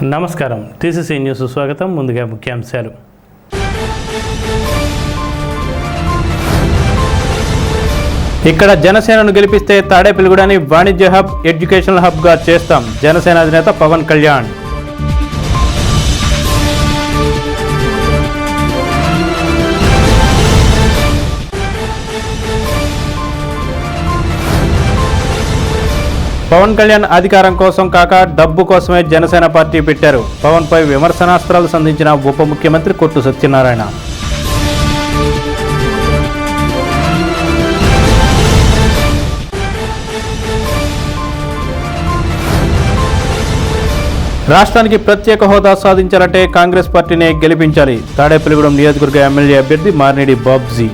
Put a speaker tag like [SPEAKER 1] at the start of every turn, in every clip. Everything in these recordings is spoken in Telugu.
[SPEAKER 1] నమస్కారం టీసీసీ న్యూస్ స్వాగతం. ముందుగా ముఖ్యాంశాలు. ఇక్కడ జనసేనను గెలిపిస్తే తాడేపల్లిగూడని వాణిజ్య హబ్, ఎడ్యుకేషనల్ హబ్గా చేస్తాం. జనసేన అధినేత పవన్ కళ్యాణ్. పవన్ కళ్యాణ్ అధికారం కోసం కాక డబ్బు కోసమే జనసేన పార్టీ పెట్టారు. పవన్పై విమర్శనాస్త్రాలు సంధించిన ఉప ముఖ్యమంత్రి కొట్టు సత్యనారాయణ. రాష్ట్రానికి ప్రత్యేక హోదా సాధించాలంటే కాంగ్రెస్ పార్టీనే గెలిపించాలి. తాడేపల్లిగూడెం నియోజకవర్గ ఎమ్మెల్యే అభ్యర్థి మార్నిడి బాబ్జీ.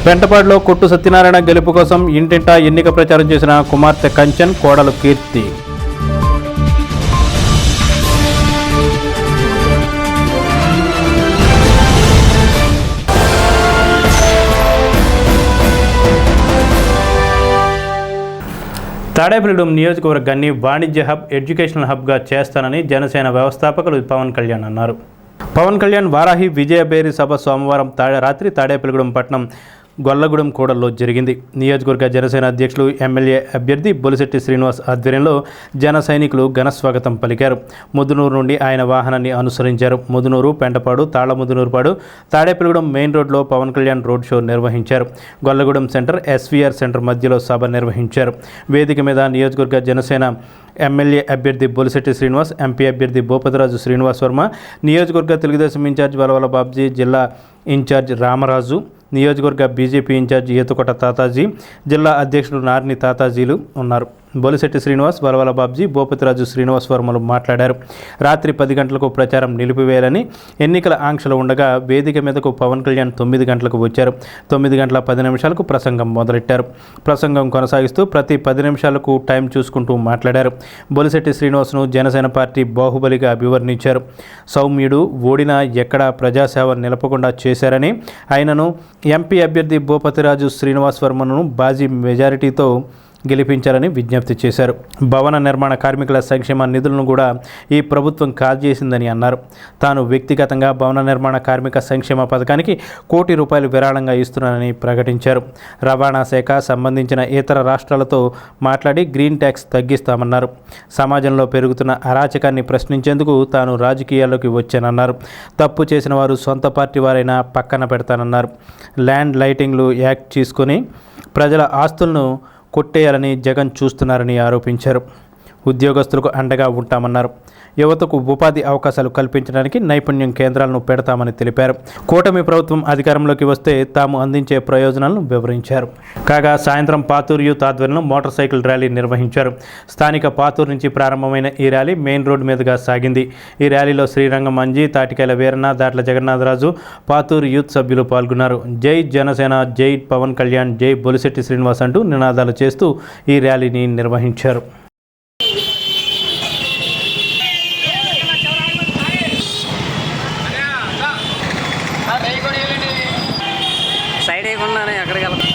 [SPEAKER 1] పెంటపాడులో కొట్టు సత్యనారాయణ గెలుపు కోసం ఇంటింటా ఎన్నిక ప్రచారం చేసిన కుమార్తె కంచన్, కోడలు కీర్తి. తాడేపల్లిగూడెం నియోజకవర్గాన్ని వాణిజ్య హబ్, ఎడ్యుకేషనల్ హబ్గా చేస్తానని జనసేన వ్యవస్థాపకులు పవన్ కళ్యాణ్ అన్నారు. పవన్ కళ్యాణ్ వారాహి విజయబేరి సభ సోమవారం రాత్రి తాడేపల్లిగూడెం పట్టణం గొల్లగూడెం కూడల్లో జరిగింది. నియోజకవర్గ జనసేన అధ్యక్షులు, ఎమ్మెల్యే అభ్యర్థి బొలిశెట్టి శ్రీనివాస్ ఆధ్వర్యంలో జన సైనికులు ఘనస్వాగతం పలికారు. ముదునూరు నుండి ఆయన వాహనాన్ని అనుసరించారు. ముదునూరు, పెంటపాడు, తాళముదునూరుపాడు, తాడేపల్లిగూడెం మెయిన్ రోడ్లో పవన్ కళ్యాణ్ రోడ్ షో నిర్వహించారు. గొల్లగూడెం సెంటర్, ఎస్వీఆర్ సెంటర్ మధ్యలో సభ నిర్వహించారు. వేదిక మీద నియోజకవర్గ జనసేన ఎమ్మెల్యే అభ్యర్థి బొలిశెట్టి శ్రీనివాస్, ఎంపీ అభ్యర్థి భూపతిరాజు శ్రీనివాస్ వర్మ, నియోజకవర్గ తెలుగుదేశం ఇన్ఛార్జ్ వలవల బాబ్జీ, జిల్లా ఇన్ఛార్జ్ రామరాజు, నియోజకవర్గ బీజేపీ ఇన్ఛార్జ్ ఈతకొట తాతాజీ, జిల్లా అధ్యక్షులు నార్ని తాతాజీలు ఉన్నారు. బొలిశెట్టి శ్రీనివాస్, వలవల బాబ్జీ, భూపతిరాజు శ్రీనివాస్ వర్మలు మాట్లాడారు. రాత్రి 10 గంటలకు ప్రచారం నిలిపివేయాలని ఎన్నికల ఆంక్షలు ఉండగా వేదిక మీదకు పవన్ కళ్యాణ్ 9 గంటలకు వచ్చారు. 9 గంటల 10 నిమిషాలకు ప్రసంగం మొదలెట్టారు. ప్రసంగం కొనసాగిస్తూ ప్రతి 10 నిమిషాలకు టైం చూసుకుంటూ మాట్లాడారు. బొలిశెట్టి శ్రీనివాస్ను జనసేన పార్టీ బాహుబలిగా అభివర్ణించారు. సౌమ్యుడు, ఓడినా ఎక్కడా ప్రజాసేవ నిలపకుండా చేశారని, ఆయనను ఎంపీ అభ్యర్థి భూపతిరాజు శ్రీనివాస్ వర్మను భారీ మెజారిటీతో గెలిపించాలని విజ్ఞప్తి చేశారు. భవన నిర్మాణ కార్మికుల సంక్షేమ నిధులను కూడా ఈ ప్రభుత్వం కాజేసిందని అన్నారు. తాను వ్యక్తిగతంగా భవన నిర్మాణ కార్మిక సంక్షేమ పథకానికి ₹1 కోటి విరాళంగా ఇస్తున్నానని ప్రకటించారు. రవాణా శాఖ సంబంధించిన ఇతర రాష్ట్రాలతో మాట్లాడి గ్రీన్ ట్యాక్స్ తగ్గిస్తామన్నారు. సమాజంలో పెరుగుతున్న అరాచకాన్ని ప్రశ్నించేందుకు తాను రాజకీయాల్లోకి వచ్చానన్నారు. తప్పు చేసిన వారు సొంత పార్టీ వారైనా పక్కన పెడతానన్నారు. ల్యాండ్ లైటింగ్లు యాక్ట్ తీసుకొని ప్రజల ఆస్తులను కొట్టేయాలని జగన్ చూస్తున్నారని ఆరోపించారు. ఉద్యోగస్తులకు అండగా ఉంటామన్నారు. యువతకు ఉపాధి అవకాశాలు కల్పించడానికి నైపుణ్యం కేంద్రాలను పెడతామని తెలిపారు. కూటమి ప్రభుత్వం అధికారంలోకి వస్తే తాము అందించే ప్రయోజనాలను వివరించారు. కాగా సాయంత్రం పాతూరు యూత్ ఆధ్వర్యంలో మోటార్ సైకిల్ ర్యాలీ నిర్వహించారు. స్థానిక పాతూరు నుంచి ప్రారంభమైన ఈ ర్యాలీ మెయిన్ రోడ్డు మీదుగా సాగింది. ఈ ర్యాలీలో శ్రీరంగం అంజీ, తాటికాయల వీరన్న, దాట్ల జగన్నాథరాజు, పాతూరు యూత్ సభ్యులు పాల్గొన్నారు. జై జనసేన, జై పవన్ కళ్యాణ్, జై బొలిశెట్టి శ్రీనివాస్ అంటూ నినాదాలు చేస్తూ ఈ ర్యాలీని నిర్వహించారు.
[SPEAKER 2] సైడ్ అయ్యకుండానే ఎక్కడికి వెళ్తాం.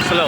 [SPEAKER 2] స్లో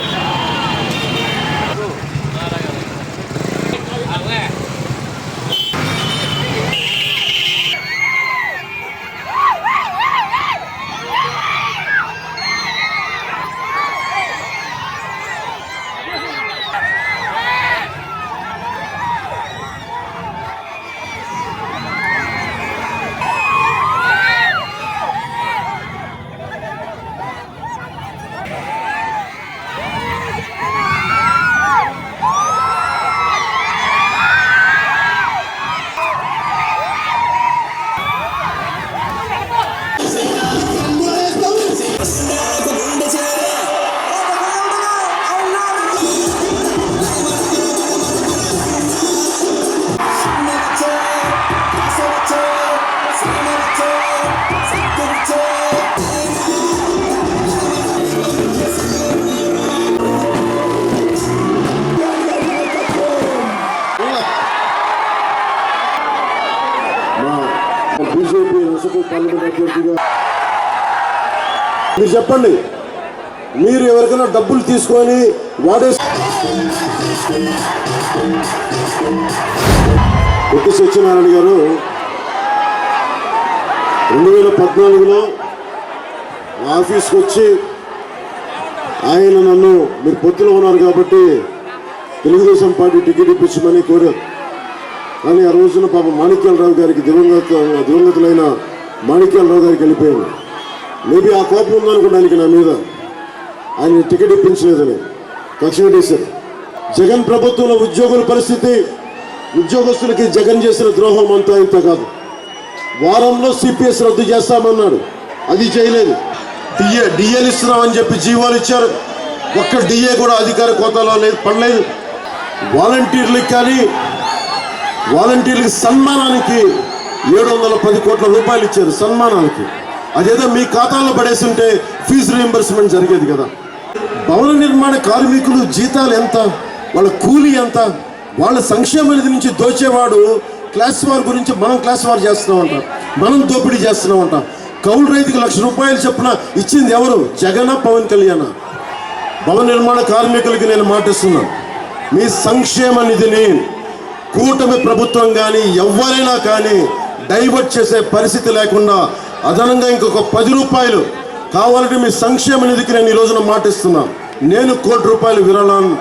[SPEAKER 3] పార్లమెంట్ అభ్యర్థిగా మీరు చెప్పండి, మీరు ఎవరికైనా డబ్బులు తీసుకొని వాడే కొట్టి సత్యనారాయణ గారు 2014లో ఆఫీస్కి వచ్చి ఆయన నన్ను మీరు పొత్తులో ఉన్నారు కాబట్టి తెలుగుదేశం పార్టీ టికెట్ ఇప్పించమని కోరారు. కానీ ఆ రోజున పాపం మాణిక్యాలరావు గారికి దివంగతులైన మాణిక్యాలరావు గారికి వెళ్ళిపోయాను. మేబీ ఆ కోపం ఉందనుకోవడానికి నా మీద, ఆయన టికెట్ ఇప్పించలేదని కక్ష పెట్టేశారు. జగన్ ప్రభుత్వంలో ఉద్యోగుల పరిస్థితి, ఉద్యోగస్తులకి జగన్ చేసిన ద్రోహం అంతా ఇంత కాదు. వారంలో సిపిఎస్ రద్దు చేస్తామన్నాడు, అది చేయలేదు. డిఏలు ఇస్తున్నామని చెప్పి జీవోలు ఇచ్చారు, ఒక్క డిఏ కూడా అధికార కోతాలో లేదు, పడలేదు. వాలంటీర్లకు కానీ వాలంటీర్లకి సన్మానానికి 710 కోట్ల రూపాయలు ఇచ్చారు సన్మానానికి. అదేదో మీ ఖాతాలో పడేస్తుంటే ఫీజు రీయింబర్స్మెంట్ జరిగేది కదా. భవన నిర్మాణ కార్మికులు జీతాలు ఎంత, వాళ్ళ కూలీ ఎంత, వాళ్ళ సంక్షేమ నిధి నుంచి దోచేవాడు క్లాస్ వార్ గురించి మనం క్లాస్ వార్ చేస్తున్నామంట, మనం దోపిడీ చేస్తున్నామంట. కౌలు రైతుకి 1,00,000 రూపాయలు చొప్పున ఇచ్చింది ఎవరు? జగన్, పవన్ కళ్యాణ్. భవన నిర్మాణ కార్మికులకి నేను మాటిస్తున్నాను, మీ సంక్షేమ నిధిని కూటమి ప్రభుత్వం కానీ ఎవరైనా కానీ డైవర్ట్ చేసే పరిస్థితి లేకుండా అదనంగా ఇంకొక 10 రూపాయలు కావాలంటే మీ సంక్షేమ నిధికి నేను ఈ రోజున మాటిస్తున్నాను. నేను ₹1,00,00,000 విరాళాన్ని,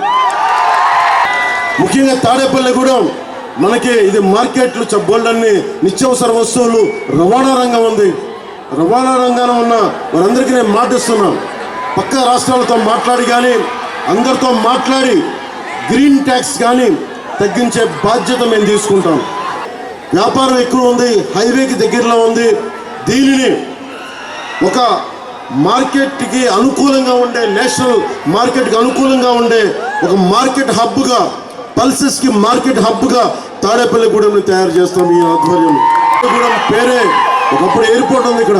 [SPEAKER 3] ముఖ్యంగా తాడేపల్లిగూడెం మనకి ఇది మార్కెట్లు బోల్డన్ని నిత్యావసర వస్తువులు రవాణా రంగం ఉంది. రవాణా రంగాన ఉన్న వారందరికీ నేను మాటిస్తున్నాను, పక్క రాష్ట్రాలతో మాట్లాడి కానీ అందరితో మాట్లాడి గ్రీన్ ట్యాక్స్ కానీ తగ్గించే బాధ్యత మేము తీసుకుంటాం. వ్యాపారం ఎక్కువ ఉంది, హైవేకి దగ్గరలో ఉంది. దీనిని ఒక మార్కెట్కి అనుకూలంగా ఉండే, నేషనల్ మార్కెట్కి అనుకూలంగా ఉండే ఒక మార్కెట్ హబ్గా, పల్సెస్కి మార్కెట్ హబ్గా తాడేపల్లిగూడెంని తయారు చేస్తాం ఈ ఆధ్వర్యంలో. గూడెం పేరే, ఒకప్పుడు ఎయిర్పోర్ట్ ఉంది ఇక్కడ,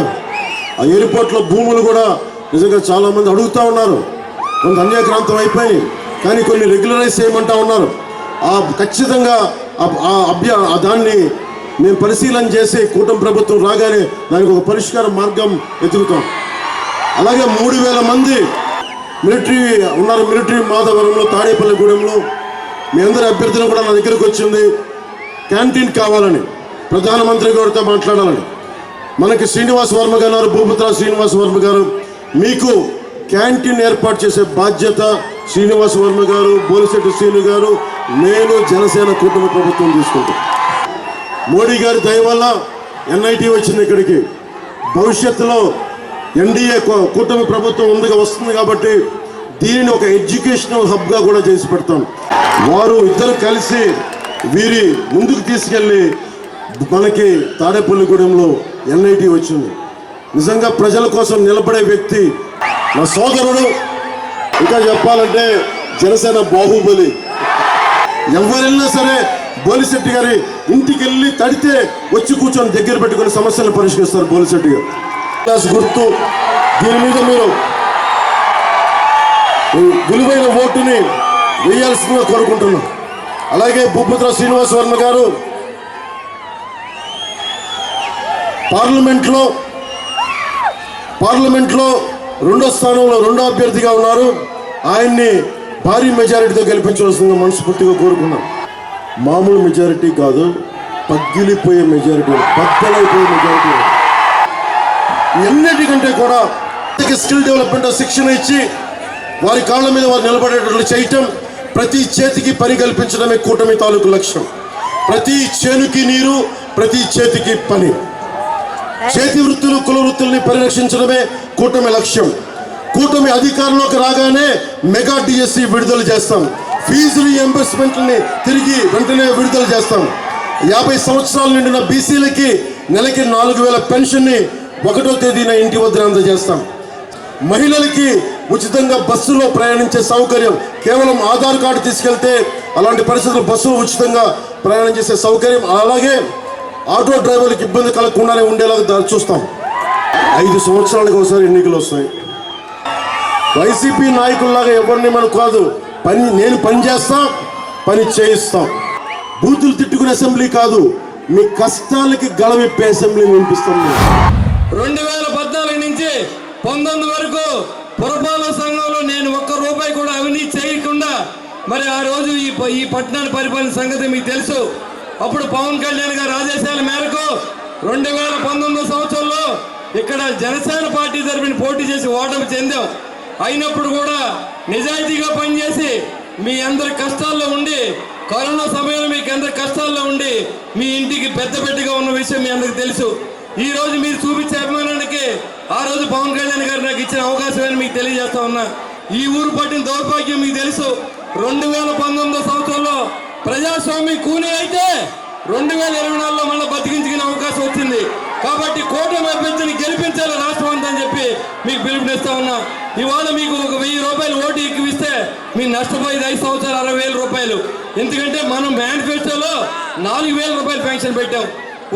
[SPEAKER 3] ఆ ఎయిర్పోర్ట్లో భూములు కూడా నిజంగా చాలామంది అడుగుతూ ఉన్నారు. కొంత అన్యాక్రాంతం అయిపోయి, కానీ కొన్ని రెగ్యులరైజ్ చేయమంటా ఉన్నారు. ఖచ్చితంగా దాన్ని మేము పరిశీలన చేసి కూటమి ప్రభుత్వం రాగానే దానికి ఒక పరిష్కార మార్గం వెతుకుతాం. అలాగే 3,000 మంది మిలిటరీ ఉన్నారు, మిలిటరీ మాధవరంలో, తాడేపల్లిగూడెంలో. మీ అందరి అభ్యర్థులు కూడా నా దగ్గరకు వచ్చింది, క్యాంటీన్ కావాలని, ప్రధానమంత్రి గారితో మాట్లాడాలని. మనకి శ్రీనివాస్ వర్మ గారు, భూపతిరావు శ్రీనివాస్ వర్మ గారు, మీకు క్యాంటీన్ ఏర్పాటు చేసే బాధ్యత శ్రీనివాస్ వర్మ గారు, బోలిశెట్టి శ్రీను గారు, నేను, జనసేన కూటమి ప్రభుత్వం తీసుకుంటాం. మోడీ గారి దయ వల్ల ఎన్ఐటి వచ్చింది ఇక్కడికి. భవిష్యత్తులో ఎన్డీఏ కూటమి ప్రభుత్వం వస్తుంది కాబట్టి దీనిని ఒక ఎడ్యుకేషనల్ హబ్గా కూడా చేసి పెడతాం. వారు ఇద్దరు కలిసి వీరి ముందుకు తీసుకెళ్ళి మనకి తాడేపల్లిగూడెంలో ఎన్ఐటి వచ్చింది. నిజంగా ప్రజల కోసం నిలబడే వ్యక్తి నా సోదరుడు. ఇంకా చెప్పాలంటే జనసేన బాహుబలి. ఎవరెళ్ళినా సరే బోలిశెట్టి గారి ఇంటికి వెళ్ళి తడితే వచ్చి కూర్చొని దగ్గర పెట్టుకుని సమస్యలను పరిష్కరిస్తారు బోలిశెట్టి గారు. గుర్తు, దీని మీద మీరు విలువైన ఓటుని వేయాల్సిందిగా కోరుకుంటున్నాం. అలాగే భూపతిరావు శ్రీనివాస్ వర్మ గారు పార్లమెంట్లో 2వ స్థానంలో 2వ అభ్యర్థిగా ఉన్నారు. ఆయన్ని భారీ మెజారిటీతో గెలిపించవలసిందిగా మనస్ఫూర్తిగా కోరుకున్నాం. మామూలు మెజారిటీ కాదు, పగిలిపోయే మెజారిటీ, బద్దలైపోయే మెజారిటీ. ఎన్నిటికంటే కూడా స్కిల్ డెవలప్మెంట్ శిక్షణ ఇచ్చి వారి కాళ్ళ మీద వారు నిలబడేటట్లు చేయటం, ప్రతి చేతికి పని కల్పించడమే కూటమి తాలూకు లక్ష్యం. ప్రతి చేనుకి నీరు, ప్రతి చేతికి పని. చేతి వృత్తులు, కుల వృత్తుల్ని పరిరక్షించడమే కూటమి లక్ష్యం. కూటమి అధికారంలోకి రాగానే మెగా డిఎస్సి విడుదల చేస్తాం. ఫీజు రీయింబర్స్మెంట్ని తిరిగి వెంటనే విడుదల చేస్తాం. 50 సంవత్సరాలు నిండిన బీసీలకి నెలకి 4,000 పెన్షన్ని 1వ తేదీన ఇంటి వద్ద అందజేస్తాం. మహిళలకి ఉచితంగా బస్సులో ప్రయాణించే సౌకర్యం, కేవలం ఆధార్ కార్డు తీసుకెళ్తే అలాంటి పరిస్థితులు బస్సులో ఉచితంగా ప్రయాణం చేసే సౌకర్యం. అలాగే ఆటో డ్రైవర్లకు ఇబ్బంది కలగకుండానే ఉండేలాగా చూస్తాం. 5 సంవత్సరాలకు ఒకసారి ఎన్నికలు వస్తాయి. వైసీపీ నాయకుల్లాగా ఎవరిని మనం కాదు, నేను పని చేస్తాం, పని చేయిస్తాం. బూతులు తిట్టుకునే అసెంబ్లీ కాదు, మీ కష్టాలకి గళవిప్పే అసెంబ్లీని వినిపిస్తాం.
[SPEAKER 4] 2014 నుంచి 19 వరకు పురపాలక సంఘంలో నేను ఒక్క రూపాయి కూడా అవినీతి చేయకుండా మరి ఆ రోజు ఈ పట్టణాన్ని పరిపాలన సంగతి మీకు తెలుసు. అప్పుడు పవన్ కళ్యాణ్ గారి ఆదేశాల మేరకు 2019 సంవత్సరంలో ఇక్కడ జనసేన పార్టీ తరఫున పోటీ చేసి ఓటమి చెందాం. అయినప్పుడు కూడా నిజాయితీగా పనిచేసి మీ అందరి కష్టాల్లో ఉండి, కరోనా సమయంలో మీకు అందరి కష్టాల్లో ఉండి మీ ఇంటికి పెద్దగా ఉన్న విషయం మీ అందరికి తెలుసు. ఈ రోజు మీరు చూపించే అభిమానానికి ఆ రోజు పవన్ కళ్యాణ్ గారు నాకు ఇచ్చిన అవకాశం అని మీకు తెలియజేస్తా ఉన్నా. ఈ ఊరు పట్టిన దౌర్భాగ్యం మీకు తెలుసు. 2019 సంవత్సరంలో ప్రజాస్వామ్యం కూలీ అయితే 2024లో మళ్ళీ బతికించుకునే అవకాశం వచ్చింది. కాబట్టి కూటమి అభ్యర్థిని గెలిపించాలి రాష్ట్రం అంతా అని చెప్పి మీకు పిలుపునిస్తా ఉన్నా. ఇవాళ మీకు ఒక 1000 రూపాయలు ఓటు ఎక్కువిస్తే మీరు నష్టపోయేది 5 సంవత్సరాలు 60,000 రూపాయలు. ఎందుకంటే మనం మేనిఫెస్టోలో 4,000 రూపాయలు పెన్షన్ పెట్టాం,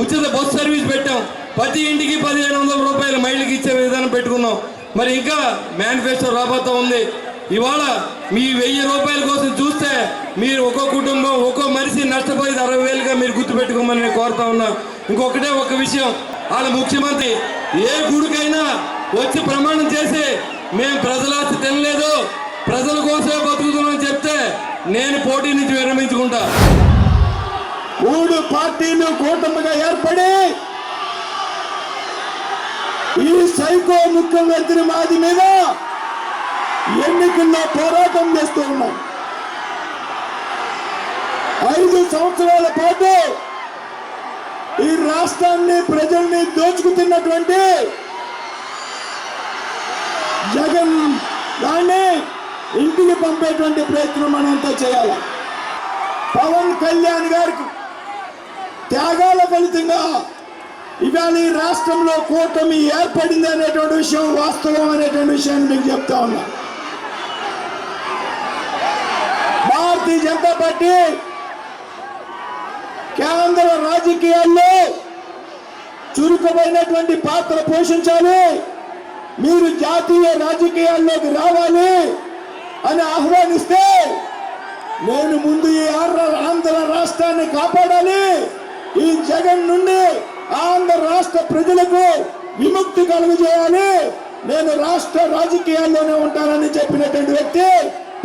[SPEAKER 4] ఉచిత బస్సు సర్వీస్ పెట్టాం, ప్రతి ఇంటికి 1,500 రూపాయలు మైళ్ళకి ఇచ్చే విధానం పెట్టుకున్నాం. మరి ఇంకా మేనిఫెస్టో రాబోతా ఉంది. ఇవాళ మీ 1000 రూపాయల కోసం చూస్తే మీరు ఒక్కో కుటుంబం ఒక్కో మనిషి నష్టపోయేది 60,000గా మీరు గుర్తుపెట్టుకోమని నేను కోరుతా ఉన్నా. ఇంకొకటే ఒక విషయం, వాళ్ళ ముఖ్యమంత్రి ఏ గుడికైనా వచ్చి ప్రమాణం చేసి మేము ప్రజలాస్తి తినలేదు, ప్రజల కోసమే బతుకుతున్నామని చెప్తే నేను పోటీ నుంచి విరమించుకుంటా.
[SPEAKER 5] 3 పార్టీలు కూటమిగా ఏర్పడి ఈ సైకో ముఖ్యమంత్రి మాది మీద ఎన్నికల్లో పోరాటం చేస్తూ ఉన్నాం. 5 సంవత్సరాల పాటు ఈ రాష్ట్రాన్ని ప్రజల్ని దోచుకుతున్నటువంటి జగన్ దాన్ని ఇంటికి పంపేటువంటి ప్రయత్నం మనంతా చేయాలి. పవన్ కళ్యాణ్ గారికి త్యాగాల ఫలితంగా ఇవాళ ఈ రాష్ట్రంలో కూటమి ఏర్పడింది అనేటువంటి విషయం వాస్తవం అనేటువంటి విషయాన్ని మీకు చెప్తా ఉన్నా. భారతీయ జనతా పార్టీ కేంద్ర రాజకీయాల్లో చురుకమైనటువంటి పాత్ర పోషించాలి, మీరు జాతీయ రాజకీయాల్లోకి రావాలి అని ఆహ్వానిస్తే నేను ముందు ఈ ఆంధ్ర రాష్ట్రాన్ని కాపాడాలి, ఈ జగన్ నుండి ఆంధ్ర రాష్ట్ర ప్రజలకు విముక్తి కలుగజేయాలి, నేను రాష్ట్ర రాజకీయాల్లోనే ఉంటానని చెప్పినటువంటి వ్యక్తి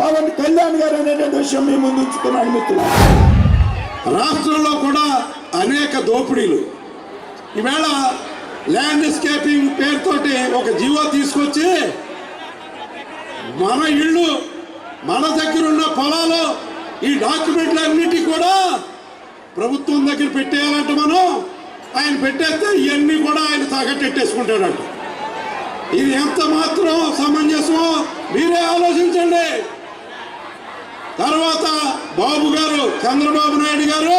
[SPEAKER 5] పవన్ కళ్యాణ్ గారు అనేటువంటి విషయం మీ ముందు ఉంచుతున్నాను మిత్రులు.
[SPEAKER 3] రాష్ట్రంలో కూడా అనేక దోపిడీలు. ఈవేళ ల్యాండ్స్కేపింగ్ పేరుతోటి ఒక జీవో తీసుకొచ్చి మన ఇళ్ళు, మన దగ్గర ఉన్న పొలాలు, ఈ డాక్యుమెంట్లన్నిటి కూడా ప్రభుత్వం దగ్గర పెట్టేయాలంటే మనం ఆయన పెట్టేస్తే ఇవన్నీ కూడా ఆయన తాకట్టెట్టేసుకుంటాడంట. ఇది ఎంత మాత్రం సమంజసమో మీరే ఆలోచించండి. తర్వాత బాబు గారు, చంద్రబాబు నాయుడు గారు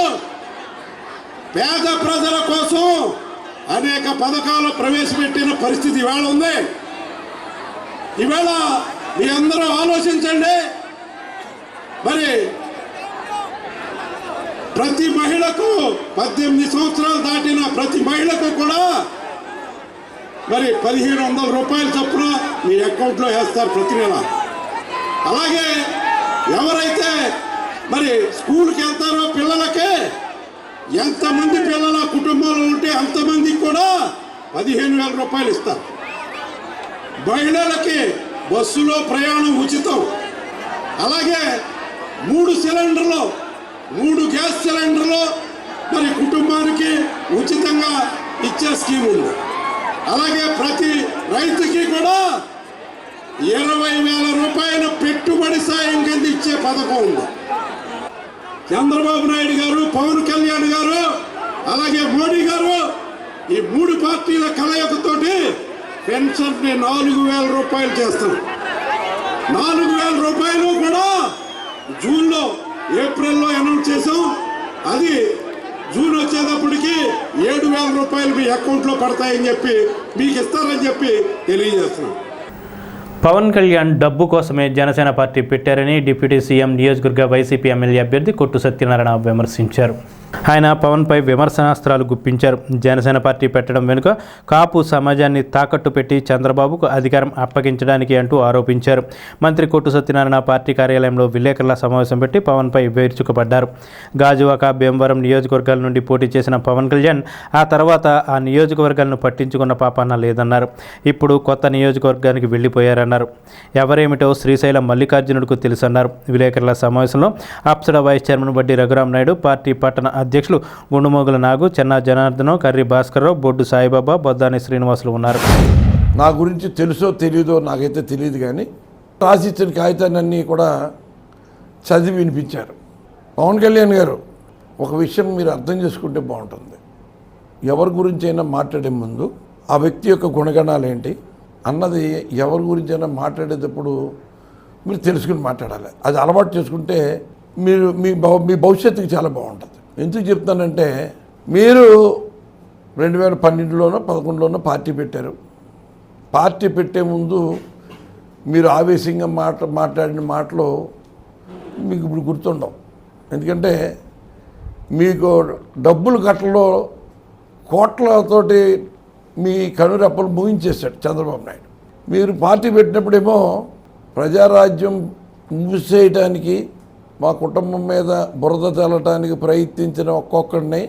[SPEAKER 3] పేద ప్రజల కోసం అనేక పథకాలు ప్రవేశపెట్టిన పరిస్థితి ఇవాళ ఉంది. ఇవాళ మీ అందరూ ఆలోచించండి. మరి ప్రతి మహిళకు 18 సంవత్సరాలు దాటిన ప్రతి మహిళకు కూడా మరి 1,500 రూపాయల చొప్పున మీ అకౌంట్లో వేస్తారు ప్రతి నెల. అలాగే ఎవరైతే మరి స్కూల్కి వెళ్తారో పిల్లలకి ఎంతమంది పిల్లల కుటుంబంలో ఉంటే అంతమందికి కూడా 15,000 రూపాయలు ఇస్తారు. మహిళలకి బస్సులో ప్రయాణం ఉచితం. అలాగే 3 సిలిండర్లు, 3 గ్యాస్ సిలిండర్లు మరి కుటుంబానికి ఉచితంగా ఇచ్చే స్కీమ్ ఉంది. అలాగే ప్రతి రైతుకి కూడా 20,000 రూపాయల పెట్టుబడి సాయం కింద ఇచ్చే పథకం ఉంది. చంద్రబాబు నాయుడు గారు, పవన్ కళ్యాణ్ గారు, అలాగే మోడీ గారు ఈ 3 పార్టీల కలయికతోటి పెన్షన్ని 4,000 రూపాయలు చేస్తారు. 4,000 రూపాయలు కూడా జూన్లో, ఏప్రిల్లో అనౌన్స్ చేసాం. అది జూన్ వచ్చేటప్పటికి 7,000 రూపాయలు మీ అకౌంట్లో పడతాయని చెప్పి మీకు ఇస్తారని చెప్పి తెలియజేస్తున్నాం.
[SPEAKER 1] పవన్ కళ్యాణ్ డబ్బు కోసమే జనసేన పార్టీ పెట్టారని డిప్యూటీ సీఎం నియోజకవర్గ వైసీపీ ఎమ్మెల్యే అభ్యర్థి కొట్టు సత్యనారాయణ విమర్శించారు. ఆయన పవన్పై విమర్శనాస్త్రాలు గుప్పించారు. జనసేన పార్టీ పెట్టడం వెనుక కాపు సమాజాన్ని తాకట్టు పెట్టి చంద్రబాబుకు అధికారం అప్పగించడానికి అంటూ ఆరోపించారు. మంత్రి కొట్టు సత్యనారాయణ పార్టీ కార్యాలయంలో విలేకరుల సమావేశం పెట్టి పవన్పై విరుచుకుపడ్డారు. గాజువాక, భీమవరం నియోజకవర్గాల నుండి పోటీ చేసిన పవన్ కళ్యాణ్ ఆ తర్వాత ఆ నియోజకవర్గాలను పట్టించుకున్న పాపాన లేదన్నారు. ఇప్పుడు కొత్త నియోజకవర్గానికి వెళ్ళిపోయారన్నారు. ఎవరేమిటో శ్రీశైలం మల్లికార్జునుడికి తెలుసన్నారు. విలేకరుల సమావేశంలో అప్సర వైస్ చైర్మన్ వడ్డీ రఘురాం నాయుడు, పార్టీ పట్టణ అధ్యక్షులు గుండుమోగుల నాగు, చెన్నా జనార్దనం, కర్రి భాస్కర్రావు, బొడ్డు సాయిబాబా, బొద్దాని శ్రీనివాసులు ఉన్నారు.
[SPEAKER 6] నా గురించి తెలుసో తెలీదో నాకైతే తెలియదు, కానీ రాసిచ్చిన కాగితాలన్నీ కూడా చదివి వినిపించారు. పవన్ కళ్యాణ్ గారు, ఒక విషయం మీరు అర్థం చేసుకుంటే బాగుంటుంది. ఎవరి గురించి అయినా మాట్లాడే ముందు ఆ వ్యక్తి యొక్క గుణగణాలు ఏంటి అన్నది ఎవరి గురించి అయినా మాట్లాడేటప్పుడు మీరు తెలుసుకుని మాట్లాడాలి. అది అలవాటు చేసుకుంటే మీరు మీ భవిష్యత్తుకి చాలా బాగుంటుంది. ఎందుకు చెప్తానంటే, మీరు 2012లోనో 2011లోనో పార్టీ పెట్టారు. పార్టీ పెట్టే ముందు మీరు ఆవేశంగా మాట్లాడిన మాటలు మీకు ఇప్పుడు గుర్తుండవు. ఎందుకంటే మీకు డబ్బులు కట్టలో కోట్లతోటి మీ కనురెప్పలు ముగించేశాడు చంద్రబాబు నాయుడు. మీరు పార్టీ పెట్టినప్పుడేమో ప్రజారాజ్యం మూసేయటానికి, మా కుటుంబం మీద బురద చల్లటానికి ప్రయత్నించిన ఒక్కొక్కడిని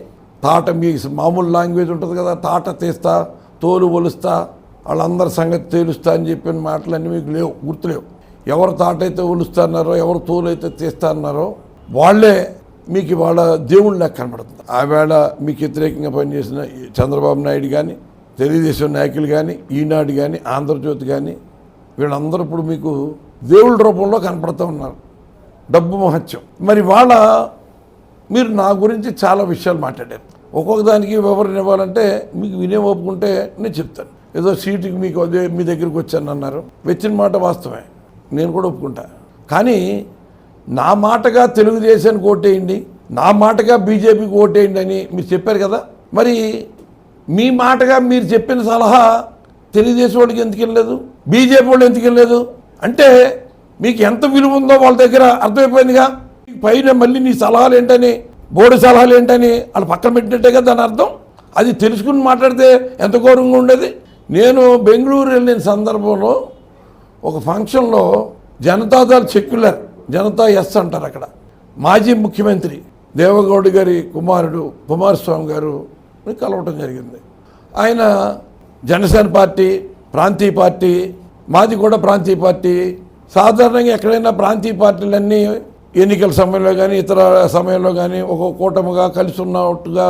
[SPEAKER 6] మీ మామూలు లాంగ్వేజ్ ఉంటుంది కదా, తాట తీస్తా, తోలు ఒలుస్తా, వాళ్ళందరి సంగతి తేలుస్తా అని చెప్పిన మాటలన్నీ మీకు లేవు, గుర్తులేవు. ఎవరు తాటైతే ఒలుస్తా అన్నారో, ఎవరు తోలు అయితే తీస్తా అన్నారో వాళ్ళే మీకు ఇవాళ దేవుళ్ళు లెక్క కనబడుతుంది. ఆవేళ మీకు వ్యతిరేకంగా పనిచేసిన చంద్రబాబు నాయుడు కానీ, తెలుగుదేశం నాయకులు కానీ, ఈనాడు కానీ, ఆంధ్రజ్యోతి కానీ, వీళ్ళందరూ ఇప్పుడు మీకు దేవుళ్ళ రూపంలో కనపడుతూ ఉన్నారు. డబ్బు మహత్యం. మరి వాళ్ళ మీరు నా గురించి చాలా విషయాలు మాట్లాడారు. ఒక్కొక్క దానికి వివరణ ఇవ్వాలంటే మీకు వినే ఒప్పుకుంటే నేను చెప్తాను. ఏదో సీటుకి మీకు అదే మీ దగ్గరికి వచ్చాను అన్నారు, వచ్చిన మాట వాస్తవమే, నేను కూడా ఒప్పుకుంటా. కానీ నా మాటగా తెలుగుదేశానికి ఓటేయండి, నా మాటగా బీజేపీకి ఓటేయండి అని మీరు చెప్పారు కదా. మరి మీ మాటగా మీరు చెప్పిన సలహా తెలుగుదేశం వాళ్ళకి ఎందుకు వెళ్ళలేదు, బీజేపీ వాళ్ళు ఎందుకు వెళ్ళలేదు అంటే మీకు ఎంత విలువ ఉందో వాళ్ళ దగ్గర అర్థమైపోయిందిగా. పైన మళ్ళీ నీ సలహాలు ఏంటని, బోర్డు సలహాలు ఏంటని వాళ్ళు పక్కన పెట్టినట్టే కదా దాని అర్థం. అది తెలుసుకుని మాట్లాడితే ఎంత గౌరవంగా ఉండేది. నేను బెంగళూరు వెళ్ళిన సందర్భంలో ఒక ఫంక్షన్లో జనతాదళ్ సెక్యులర్, జనతా ఎస్ అంటారు, అక్కడ మాజీ ముఖ్యమంత్రి దేవగౌడ గారి కుమారుడు కుమారస్వామి గారు కలవటం జరిగింది. ఆయన జనసేన పార్టీ, ప్రాంతీయ పార్టీ, మాది కూడా ప్రాంతీయ పార్టీ. సాధారణంగా ఎక్కడైనా ప్రాంతీయ పార్టీలన్నీ ఎన్నికల సమయంలో కానీ ఇతర సమయంలో కానీ ఒక కూటమిగా కలిసి ఉన్నట్టుగా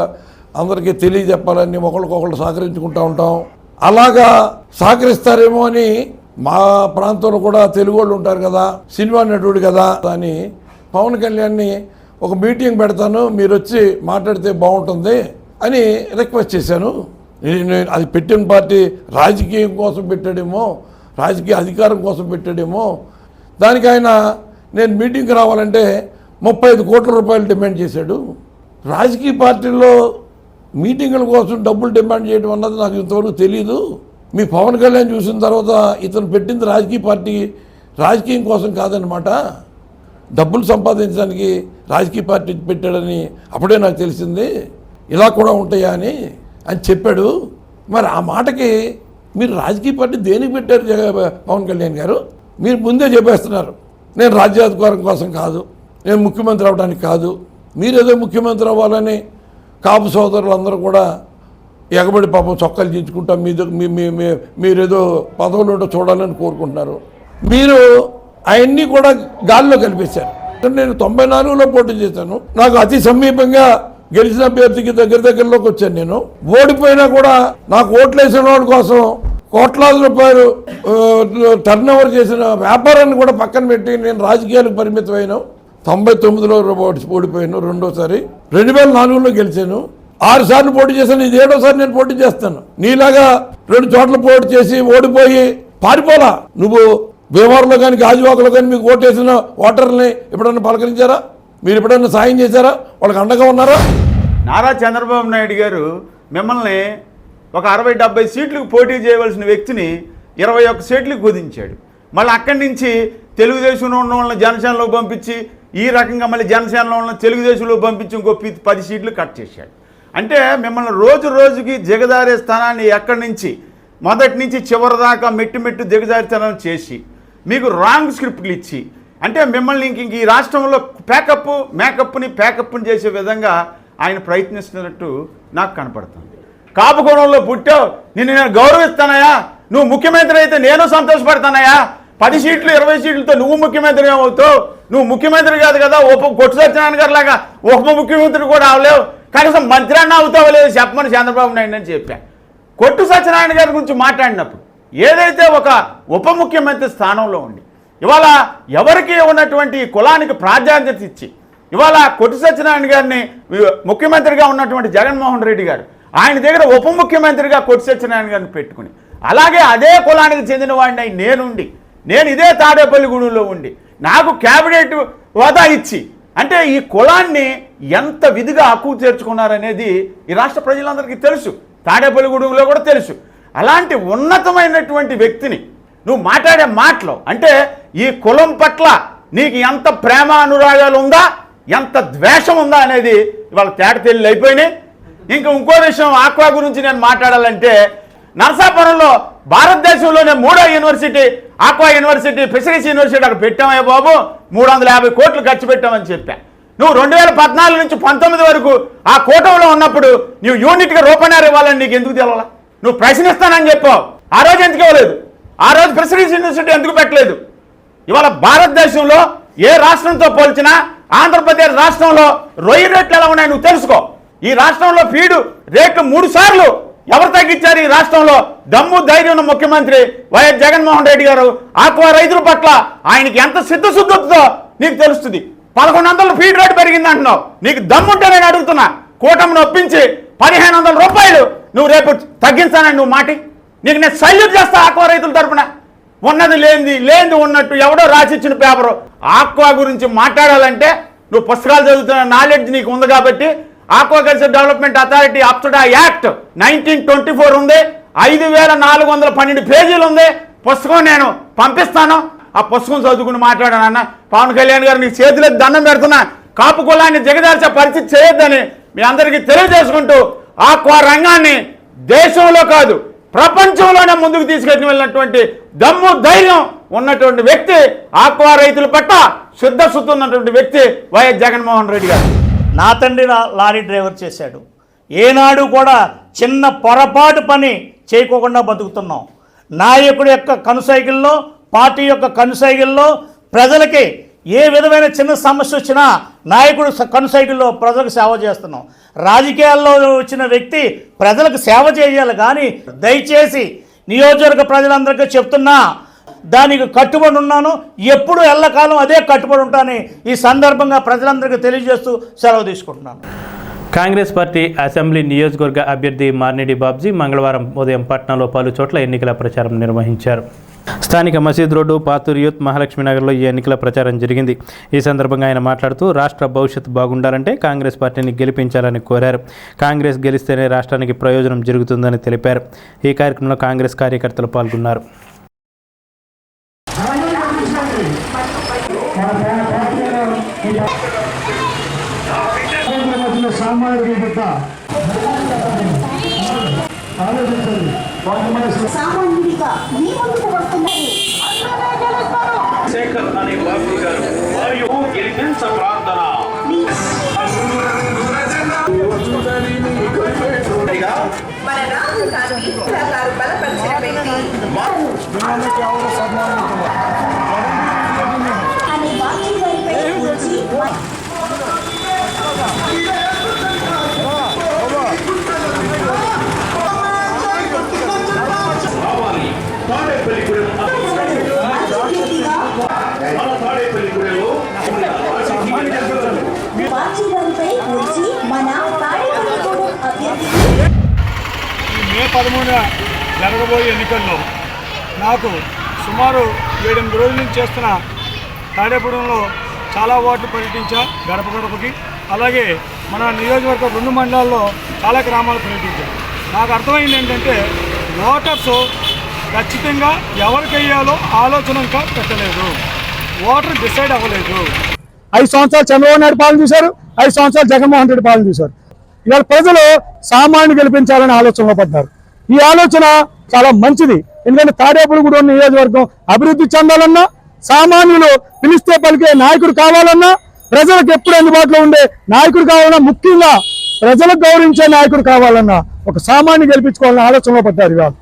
[SPEAKER 6] అందరికీ తెలియజెప్పాలని ఒకరికొకరు సహకరించుకుంటూ ఉంటాం. అలాగా సహకరిస్తారేమో అని మా ప్రాంతంలో కూడా తెలుగు వాళ్ళు ఉంటారు కదా, సినిమా నటుడు కదా అని పవన్ కళ్యాణ్ని ఒక మీటింగ్ పెడతాను, మీరు వచ్చి మాట్లాడితే బాగుంటుంది అని రిక్వెస్ట్ చేశాను. అది పెట్టిన పార్టీ రాజకీయం కోసం పెట్టాడేమో, రాజకీయ అధికారం కోసం పెట్టాడేమో. దానికి ఆయన నేను మీటింగ్కి రావాలంటే 35 కోట్ల రూపాయలు డిమాండ్ చేశాడు. రాజకీయ పార్టీల్లో మీటింగుల కోసం డబ్బులు డిమాండ్ చేయడం అన్నది నాకు ఇంతవరకు తెలియదు. మీ పవన్ కళ్యాణ్ చూసిన తర్వాత ఇతను పెట్టింది రాజకీయ పార్టీ రాజకీయం కోసం కాదనమాట, డబ్బులు సంపాదించడానికి రాజకీయ పార్టీ పెట్టాడని అప్పుడే నాకు తెలిసింది. ఇలా కూడా ఉంటాయా అని చెప్పాడు. మరి ఆ మాటకి మీరు రాజకీయ పార్టీ దేనికి పెట్టారు పవన్ కళ్యాణ్ గారు? మీరు ముందే చెప్పేస్తున్నారు, నేను రాజ్యాధికారం కోసం కాదు, నేను ముఖ్యమంత్రి అవ్వడానికి కాదు. మీరేదో ముఖ్యమంత్రి అవ్వాలని కాపు సోదరులందరూ కూడా ఎగబడి పాపం చొక్కాలు చించుకుంటా మీరేదో పదవులు చూడాలని కోరుకుంటున్నారు. మీరు అవన్నీ కూడా గాల్లో కల్పించారు. నేను 94లో పోటీ చేశాను, నాకు అతి సమీపంగా గెలిచిన అభ్యర్థికి దగ్గరలోకి వచ్చాను. నేను ఓడిపోయినా కూడా నాకు ఓట్లేసిన వాళ్ళ కోసం కోట్లాది రూపాయలు టర్న్ ఓవర్ చేసిన వ్యాపారాన్ని కూడా పక్కన పెట్టి నేను రాజకీయాలకు పరిమితం అయినా. 99లో ఓడిపోయాను, రెండోసారి 2004లో గెలిచాను, 6 సార్లు పోటీ చేశాను, ఇది 7వసారి నేను పోటీ చేస్తాను. నీలాగా 2 చోట్ల పోటీ చేసి ఓడిపోయి పారిపోలా. నువ్వు భీమవరంలో కానీ గాజువాకలో కానీ మీకు ఓటేసిన ఓటర్లని ఎప్పుడన్నా పలకరించారా? మీరు ఎప్పుడన్నా సాయం చేశారా? వాళ్ళకి అండగా ఉన్నారా?
[SPEAKER 7] నారా చంద్రబాబు నాయుడు గారు మిమ్మల్ని ఒక 60-70 సీట్లకు పోటీ చేయవలసిన వ్యక్తిని 21 సీట్లకు కుదించాడు. మళ్ళీ అక్కడి నుంచి తెలుగుదేశంలో ఉన్న వాళ్ళని జనసేనలోకి పంపించి ఈ రకంగా మళ్ళీ జనసేనలో ఉన్న తెలుగుదేశంలో పంపించి ఇంకో 10 సీట్లు కట్ చేశాడు. అంటే మిమ్మల్ని రోజు రోజుకి దిగజారే స్థానాన్ని ఎక్కడి నుంచి మొదటి నుంచి చివరి దాకా మెట్టు దిగజారితనం చేసి మీకు రాంగ్ స్క్రిప్ట్లు ఇచ్చి అంటే మిమ్మల్ని ఇంక ఈ రాష్ట్రంలో ప్యాకప్ని చేసే విధంగా ఆయన ప్రయత్నిస్తున్నట్టు నాకు కనపడుతుంది. కాపుకోణంలో పుట్టావు, నేను గౌరవిస్తానయా, నువ్వు ముఖ్యమంత్రి అయితే నేను సంతోషపడతానయా, 10 సీట్లు 20 సీట్లతో నువ్వు ముఖ్యమంత్రి ఏమవుతావు, నువ్వు ముఖ్యమంత్రి కాదు కదా, కొట్టు సత్యనారాయణ గారు లాగా ఉప ముఖ్యమంత్రి కూడా అవలేవు, కనీసం మంత్రి అన్న అవుతావో లేదు చెప్పమని చంద్రబాబు నాయుడు అని చెప్పాను. కొట్టు సత్యనారాయణ గారి గురించి మాట్లాడినప్పుడు ఏదైతే ఒక ఉప ముఖ్యమంత్రి స్థానంలో ఉండి ఇవాళ ఎవరికి ఉన్నటువంటి కులానికి ప్రాధాన్యత ఇచ్చి ఇవాళ కొట్టు సత్యనారాయణ గారిని ముఖ్యమంత్రిగా ఉన్నటువంటి జగన్మోహన్ రెడ్డి గారు ఆయన దగ్గర ఉప ముఖ్యమంత్రిగా కొట్టు సత్యనారాయణ గారిని పెట్టుకుని అలాగే అదే కులానికి చెందిన వాడిని నేను ఇదే తాడేపల్లిగూడెంలో ఉండి నాకు క్యాబినెట్ హోదా ఇచ్చి అంటే ఈ కులాన్ని ఎంత విధిగా హక్కు చేర్చుకున్నారనేది ఈ రాష్ట్ర ప్రజలందరికీ తెలుసు, తాడేపల్లిగూడెంలో కూడా తెలుసు. అలాంటి ఉన్నతమైనటువంటి వ్యక్తిని నువ్వు మాట్లాడే మాటలు అంటే ఈ కులం పట్ల నీకు ఎంత ప్రేమ అనురాగాలు ఉందా, ఎంత ద్వేషం ఉందా అనేది ఇవాళ తేటతెల్లి అయిపోయినాయి. ఇంకా ఇంకో విషయం ఆక్వా గురించి నేను మాట్లాడాలంటే నరసాపురంలో భారతదేశంలోనే 3వ university aqua university fisheries university అక్కడ పెట్టామయ్య బాబు, 350 కోట్లు ఖర్చు పెట్టామని చెప్పా. నువ్వు 2014 నుంచి 19 వరకు ఆ కూటమిలో ఉన్నప్పుడు నువ్వు యూనిట్గా రూపణారు ఇవ్వాలని నీకు ఎందుకు తెలవాలా? నువ్వు ప్రశ్నిస్తానని చెప్పావు, ఆ రోజు ఎందుకు ఇవ్వలేదు? ఆ రోజు ఫిషరీస్ యూనివర్సిటీ ఎందుకు పెట్టలేదు? ఇవాళ భారతదేశంలో ఏ రాష్ట్రంతో పోల్చినా ఆంధ్రప్రదేశ్ రాష్ట్రంలో రొయ్య రేట్లు ఎలా ఉన్నాయో నువ్వు తెలుసుకో. ఈ రాష్ట్రంలో ఫీడు రేట్లు 3 సార్లు ఎవరు తగ్గించారు? ఈ రాష్ట్రంలో దమ్ము ధైర్యం ఉన్న ముఖ్యమంత్రి వైఎస్ జగన్మోహన్ రెడ్డి గారు ఆక్వా రైతుల పట్ల ఆయనకి ఎంత సిద్ధశుద్ధతో నీకు తెలుస్తుంది. 1100 ఫీడ్ రేటు పెరిగింది అంటున్నావు, నీకు దమ్ముంటే నేను అడుగుతున్నా, కూటమిని ఒప్పించి 1500 రూపాయలు నువ్వు రేపు తగ్గించానని నువ్వు మాటి, నీకు నేను సల్యూట్ చేస్తా. ఆక్వా రైతుల తరపున ఉన్నది లేనిది ఉన్నట్టు ఎవడో రాసిచ్చిన పేపరు. ఆక్వా గురించి మాట్లాడాలంటే నువ్వు పుస్తకాలు చదువుతున్న నాలెడ్జ్ నీకు ఉంది కాబట్టి ఆక్వాకల్చర్ డెవలప్మెంట్ అథారిటీ అప్సడా యాక్ట్ 1924 ఉంది, 5412 పేజీలు ఉంది. పుస్తకం నేను పంపిస్తాను, ఆ పుస్తకం చదువుకుని మాట్లాడానన్న. పవన్ కళ్యాణ్ గారు నీకు చేతులకు దండం పెడుతున్నా, కాపు కులాన్ని దిగజార్చే పరిస్థితి చేయొద్దని మీ అందరికీ తెలియజేసుకుంటూ ఆక్వా రంగాన్ని దేశంలో కాదు ప్రపంచంలోనే ముందుకు తీసుకెళ్ళి వెళ్ళినటువంటి దమ్ము ధైర్యం ఉన్నటువంటి వ్యక్తి, ఆక్వా రైతుల పట్ల శుద్ధశుద్ధి ఉన్నటువంటి వ్యక్తి వైఎస్ జగన్మోహన్ రెడ్డి గారు.
[SPEAKER 8] నా తండ్రి లారీ డ్రైవర్ చేశాడు, ఏనాడు కూడా చిన్న పొరపాటు పని చేయకోకుండా బతుకుతున్నాం. నాయకుడి యొక్క కనుసైకిల్లో, పార్టీ యొక్క కనుసైకిల్లో ప్రజలకి ఏ విధమైన చిన్న సమస్య వచ్చినా నాయకుడు కనుసైకిల్లో ప్రజలకు సేవ చేస్తున్నాం. రాజకీయాల్లో వచ్చిన వ్యక్తి ప్రజలకు సేవ చేయాలి కానీ దయచేసి నియోజకవర్గ ప్రజలందరికీ చెప్తున్నా, దానికి కట్టుబడి ఉన్నాను, ఎప్పుడు ఎల్లకాలం అదే కట్టుబడి ఉంటానని ఈ సందర్భంగా ప్రజలందరికీ తెలియజేస్తూ సెలవు తీసుకుంటున్నాను.
[SPEAKER 1] కాంగ్రెస్ పార్టీ అసెంబ్లీ నియోజకవర్గ అభ్యర్థి మార్నిడి బాబ్జీ మంగళవారం ఉదయం పట్నంలో పలు చోట్ల ఎన్నికల ప్రచారం నిర్వహించారు. స్థానిక మసీద్ రోడ్డు, పాతూరు యూత్, మహాలక్ష్మీనగర్లో ఈ ఎన్నికల ప్రచారం జరిగింది. ఈ సందర్భంగా ఆయన మాట్లాడుతూ రాష్ట్ర భవిష్యత్తు బాగుండాలంటే కాంగ్రెస్ పార్టీని గెలిపించాలని కోరారు. కాంగ్రెస్ గెలిస్తేనే రాష్ట్రానికి ప్రయోజనం జరుగుతుందని తెలిపారు. ఈ కార్యక్రమంలో కాంగ్రెస్ కార్యకర్తలు పాల్గొన్నారు.
[SPEAKER 9] సామాన్యుడిగా మీ ముందుకు వస్తున్నారు.
[SPEAKER 10] శేఖర్ అనే బాబు గారు మరియు గెలిపించ ప్రార్థన
[SPEAKER 9] మన రాహుల్ గాంధీ గారు బలపరిచిన వ్యక్తి అనే బాకీ వారిపై వచ్చి
[SPEAKER 11] మే 13న జరగబోయే ఎన్నికల్లో నాకు సుమారు 7-8 రోజుల నుంచి చేస్తున్న తాడేపూడంలో చాలా వార్డులు పర్యటించా, గడప గడపకి. అలాగే మన నియోజకవర్గం 2 మండలాల్లో చాలా గ్రామాలు పర్యటించా. నాకు అర్థమైంది ఏంటంటే ఓటర్స్ ఖచ్చితంగా ఎవరికి వేయాలో ఆలోచన ఇంకా పెట్టలేదు, ఓటర్ డిసైడ్ అవ్వలేదు. 5 సంవత్సరాలు చంద్రబాబు నాయుడు పాలన చూశారు, 5 సంవత్సరాలు జగన్మోహన్ రెడ్డి పాలన చూశారు. ఇవాళ ప్రజలు సామాన్యుని గెలిపించాలనే ఆలోచనలో పడ్డారు. ఈ ఆలోచన చాలా మంచిది. ఎందుకంటే తాడేపల్లిగూడెం నియోజకవర్గం అభివృద్ధి చెందాలన్నా, సామాన్యులు పిలిస్తే పలికే నాయకుడు కావాలన్నా, ప్రజలకు ఎప్పుడు అందుబాటులో ఉండే నాయకుడు కావాలన్నా, ముఖ్యంగా ప్రజలకు గౌరవించే నాయకుడు కావాలన్నా ఒక సామాన్యుని గెలిపించుకోవాలని ఆలోచనలో పడ్డారు. ఇవాళ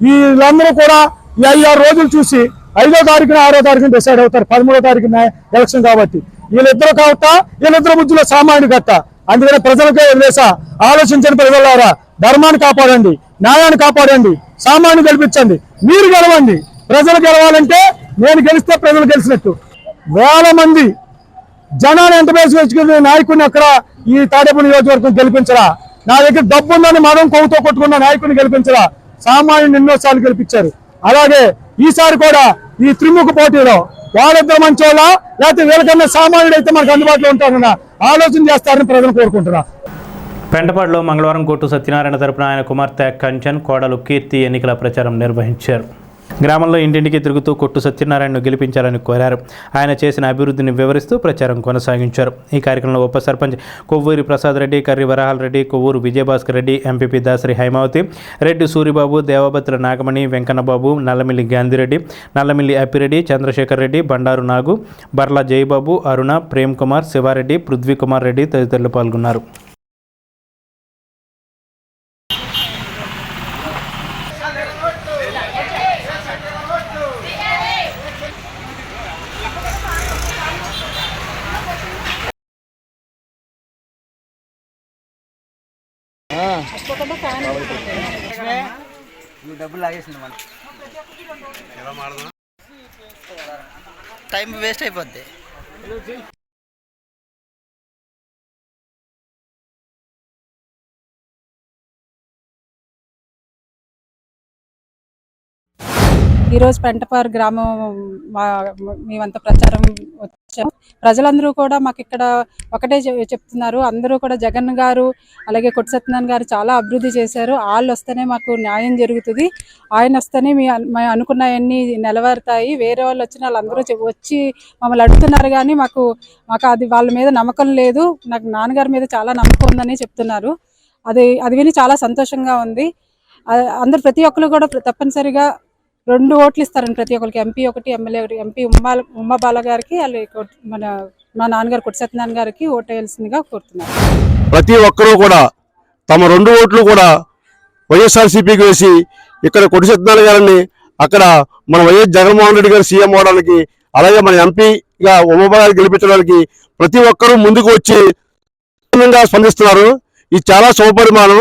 [SPEAKER 11] వీళ్ళందరూ కూడా ఈ 5-6 రోజులు చూసి 5వ తారీఖున 6వ తారీఖున డిసైడ్ అవుతారు. 13వ తారీఖున ఎలక్షన్ కాబట్టి వీళ్ళిద్దరు కావతా, వీళ్ళిద్దరు మధ్యలో సామాన్యుడు కట్ట. అందుకనే ప్రజలకే వదిలేసా. ఆలోచించని ప్రజలారా, ధర్మాన్ని కాపాడండి, న్యాయాన్ని కాపాడండి, సామాన్యుని గెలిపించండి. మీరు గెలవండి. ప్రజలు గెలవాలంటే నేను గెలిస్తే ప్రజలు గెలిచినట్టు. వేల మంది జనాన్ని ఎంత వేసుకొచ్చుకునే నాయకుడిని అక్కడ ఈ తాడేపల్లి నియోజకవర్గం గెలిపించరా. నా దగ్గర డబ్బు ఉందని మదం కొవ్వుతో కొట్టుకున్న నాయకుడిని గెలిపించరా. సామాన్యుని ఎన్నోసార్లు గెలిపించారు. అలాగే ఈసారి కూడా ఈ త్రిముఖ పోటీలో వాళ్ళిద్దరు మంచోళ్ళ, లేకపోతే వీళ్ళకన్నా సామాన్యుడు అయితే మనకు అందుబాటులో ఉంటారన్న ఆలోచన చేస్తారని ప్రజలు కోరుకుంటున్నా.
[SPEAKER 1] పెంటపాడులో మంగళవారం కొట్టు సత్యనారాయణ తరపున ఆయన కుమార్తె కంచన్, కోడలు కీర్తి ఎన్నికల ప్రచారం నిర్వహించారు. గ్రామంలో ఇంటింటికి తిరుగుతూ కొట్టు సత్యనారాయణను గెలిపించాలని కోరారు. ఆయన చేసిన అభివృద్ధిని వివరిస్తూ ప్రచారం కొనసాగించారు. ఈ కార్యక్రమంలో ఉప సర్పంచ్ కొవ్వూరి ప్రసాద్ రెడ్డి, కర్రి వరహాల్ రెడ్డి, కొవ్వూరు విజయభాస్కర్ రెడ్డి, ఎంపీపీ దాసరి హైమావతి, రెడ్డి సూరిబాబు, దేవబత్తుల నాగమణి, వెంకన్నబాబు, నల్లమిల్లి గాంధిరెడ్డి, నల్లమిల్లి అప్పిరెడ్డి, చంద్రశేఖర్ రెడ్డి, బండారు నాగు, బర్ల జయబాబు, అరుణ, ప్రేమ్ కుమార్, శివారెడ్డి, పృథ్వీ కుమార్ రెడ్డి తదితరులు పాల్గొన్నారు.
[SPEAKER 2] టైం వేస్ట్ అయిపోద్ది.
[SPEAKER 12] ఈరోజు పెంటపారు గ్రామం మేమంతా ప్రచారం వచ్చాము. ప్రజలందరూ కూడా మాకు ఇక్కడ ఒకటే చెప్తున్నారు, అందరూ కూడా జగన్ గారు అలాగే కొట్టు సత్యనారాయణ గారు చాలా అభివృద్ధి చేశారు. వాళ్ళు వస్తేనే మాకు న్యాయం జరుగుతుంది, ఆయన వస్తేనే మేము అనుకున్నవన్నీ నెరవేరుతాయి. వేరే వాళ్ళు వచ్చిన వాళ్ళందరూ వచ్చి మమ్మల్ని అడుగుతున్నారు, కానీ మాకు అది వాళ్ళ మీద నమ్మకం లేదు. నాకు నాన్నగారి మీద చాలా నమ్మకం ఉందని చెప్తున్నారు. అది విని చాలా సంతోషంగా ఉంది. అందరు ప్రతి ఒక్కరు కూడా తప్పనిసరిగా 2 ఓట్లు ఇస్తారండి ప్రతి ఒక్కరికి. MP 1, MLA 1. ఎంపీ ఉమ్మా బాల గారికి, మా నాన్నగారు కొట్టు సత్యనారాయణ గారికి ఓటు వేయాల్సిందిగా కోరుతున్నారు.
[SPEAKER 3] ప్రతి ఒక్కరూ కూడా తమ 2 ఓట్లు కూడా వైఎస్ఆర్సీపీకి వేసి ఇక్కడ కొట్టు సత్యనారాయణ గారిని అక్కడ మన వైఎస్ జగన్మోహన్ రెడ్డి గారు సీఎం అవడానికి, అలాగే మన ఎంపీగా ఉమ్మా గారు గెలిపించడానికి ప్రతి ఒక్కరూ ముందుకు వచ్చి స్పందిస్తున్నారు. ఇది చాలా శుభపరిమాణం.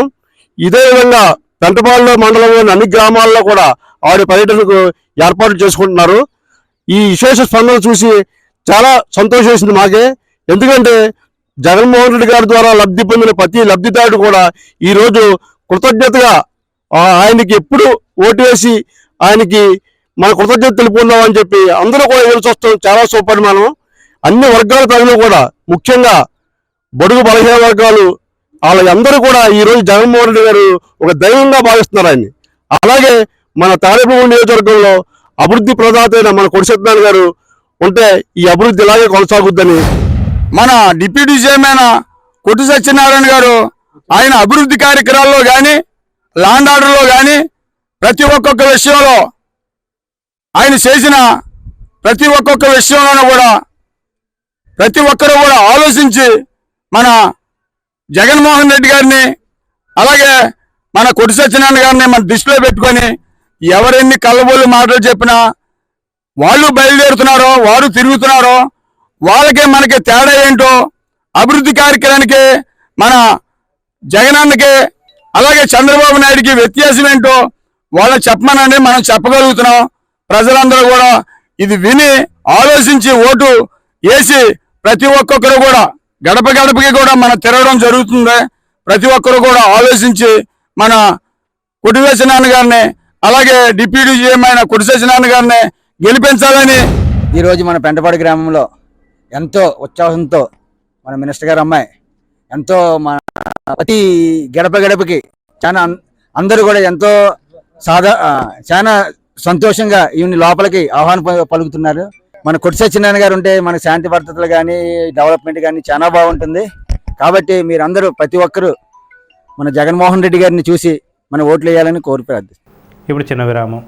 [SPEAKER 3] ఇదే విధంగా పెంటపాడులో మండలంలోని అన్ని గ్రామాల్లో కూడా ఆవిడ పర్యటనకు ఏర్పాట్లు చేసుకుంటున్నారు. ఈ విశేష స్పందన చూసి చాలా సంతోషం వేసింది మాకే. ఎందుకంటే జగన్మోహన్ రెడ్డి గారి ద్వారా లబ్ధి పొందిన ప్రతి లబ్ధిదారుడు కూడా ఈరోజు కృతజ్ఞతగా ఆయనకి ఎప్పుడు ఓటు వేసి ఆయనకి మన కృతజ్ఞత తెలుపుకుందామని చెప్పి అందరూ కూడా ఎదురు చూస్తాం. చాలా శుభపరిమాణం. అన్ని వర్గాల ప్రజలు కూడా, ముఖ్యంగా బడుగు బలహీన వర్గాలు, వాళ్ళందరూ కూడా ఈరోజు జగన్మోహన్ రెడ్డి గారు ఒక దైవంగా భావిస్తున్నారు ఆయన్ని. అలాగే మన తాడేపల్లి నియోజకవర్గంలో అభివృద్ధి ప్రదాత అయిన మన కొట్టు సత్యనారాయణ గారు ఉంటే ఈ అభివృద్ధి ఇలాగే కొనసాగుద్దని
[SPEAKER 11] మన డిప్యూటీ చైర్మన్ కొట్టు సత్యనారాయణ గారు ఆయన అభివృద్ధి కార్యక్రమాల్లో కానీ, ల్యాండ్ ఆర్డర్లో కానీ, ప్రతి ఒక్కొక్క విషయంలో ఆయన చేసిన ప్రతి ఒక్కొక్క విషయంలోనూ కూడా ప్రతి ఒక్కరూ కూడా ఆలోచించి మన జగన్మోహన్ రెడ్డి గారిని అలాగే మన కొట్టు సత్యనారాయణ గారిని మన దృష్టిలో పెట్టుకొని ఎవరెన్ని కళ్ళబోలు మాటలు చెప్పినా వాళ్ళు బయలుదేరుతున్నారో, వారు తిరుగుతున్నారో, వాళ్ళకే మనకి తేడా ఏంటో, అభివృద్ధి కార్యక్రమానికి మన జగనన్నకి అలాగే చంద్రబాబు నాయుడికి వ్యత్యాసం ఏంటో వాళ్ళని చెప్పమనండి, మనం చెప్పగలుగుతున్నాం. ప్రజలందరూ కూడా ఇది విని ఆలోచించి ఓటు వేసి ప్రతి ఒక్కొక్కరు కూడా గడప గడపకి కూడా మనం తిరగడం జరుగుతుంది. ప్రతి ఒక్కరు కూడా ఆలోచించి మన కొట్టు సత్యనారాయణ గారిని అలాగే డిప్యూటీ సీఎం అయిన కొట్టు సత్యనారాయణ గారిని గెలిపించాలని
[SPEAKER 2] ఈరోజు మన పెంటపాడు గ్రామంలో ఎంతో ఉత్సాహంతో మన మినిస్టర్ గారు అమ్మాయి ఎంతో మన ప్రతి గడప గడపకి అందరూ కూడా ఎంతో చాలా సంతోషంగా ఈయన లోపలికి ఆహ్వానం పలుకుతున్నారు. మన కొట్టి సత్యనారాయణ గారు ఉంటే మన శాంతి భద్రతలు కానీ డెవలప్మెంట్ కానీ చాలా బాగుంటుంది. కాబట్టి మీరందరూ ప్రతి ఒక్కరూ మన జగన్మోహన్ రెడ్డి గారిని చూసి మన ఓట్లు వేయాలని ప్రార్థిస్తున్నాం.
[SPEAKER 1] ఇప్పుడు చిన్న విరామం.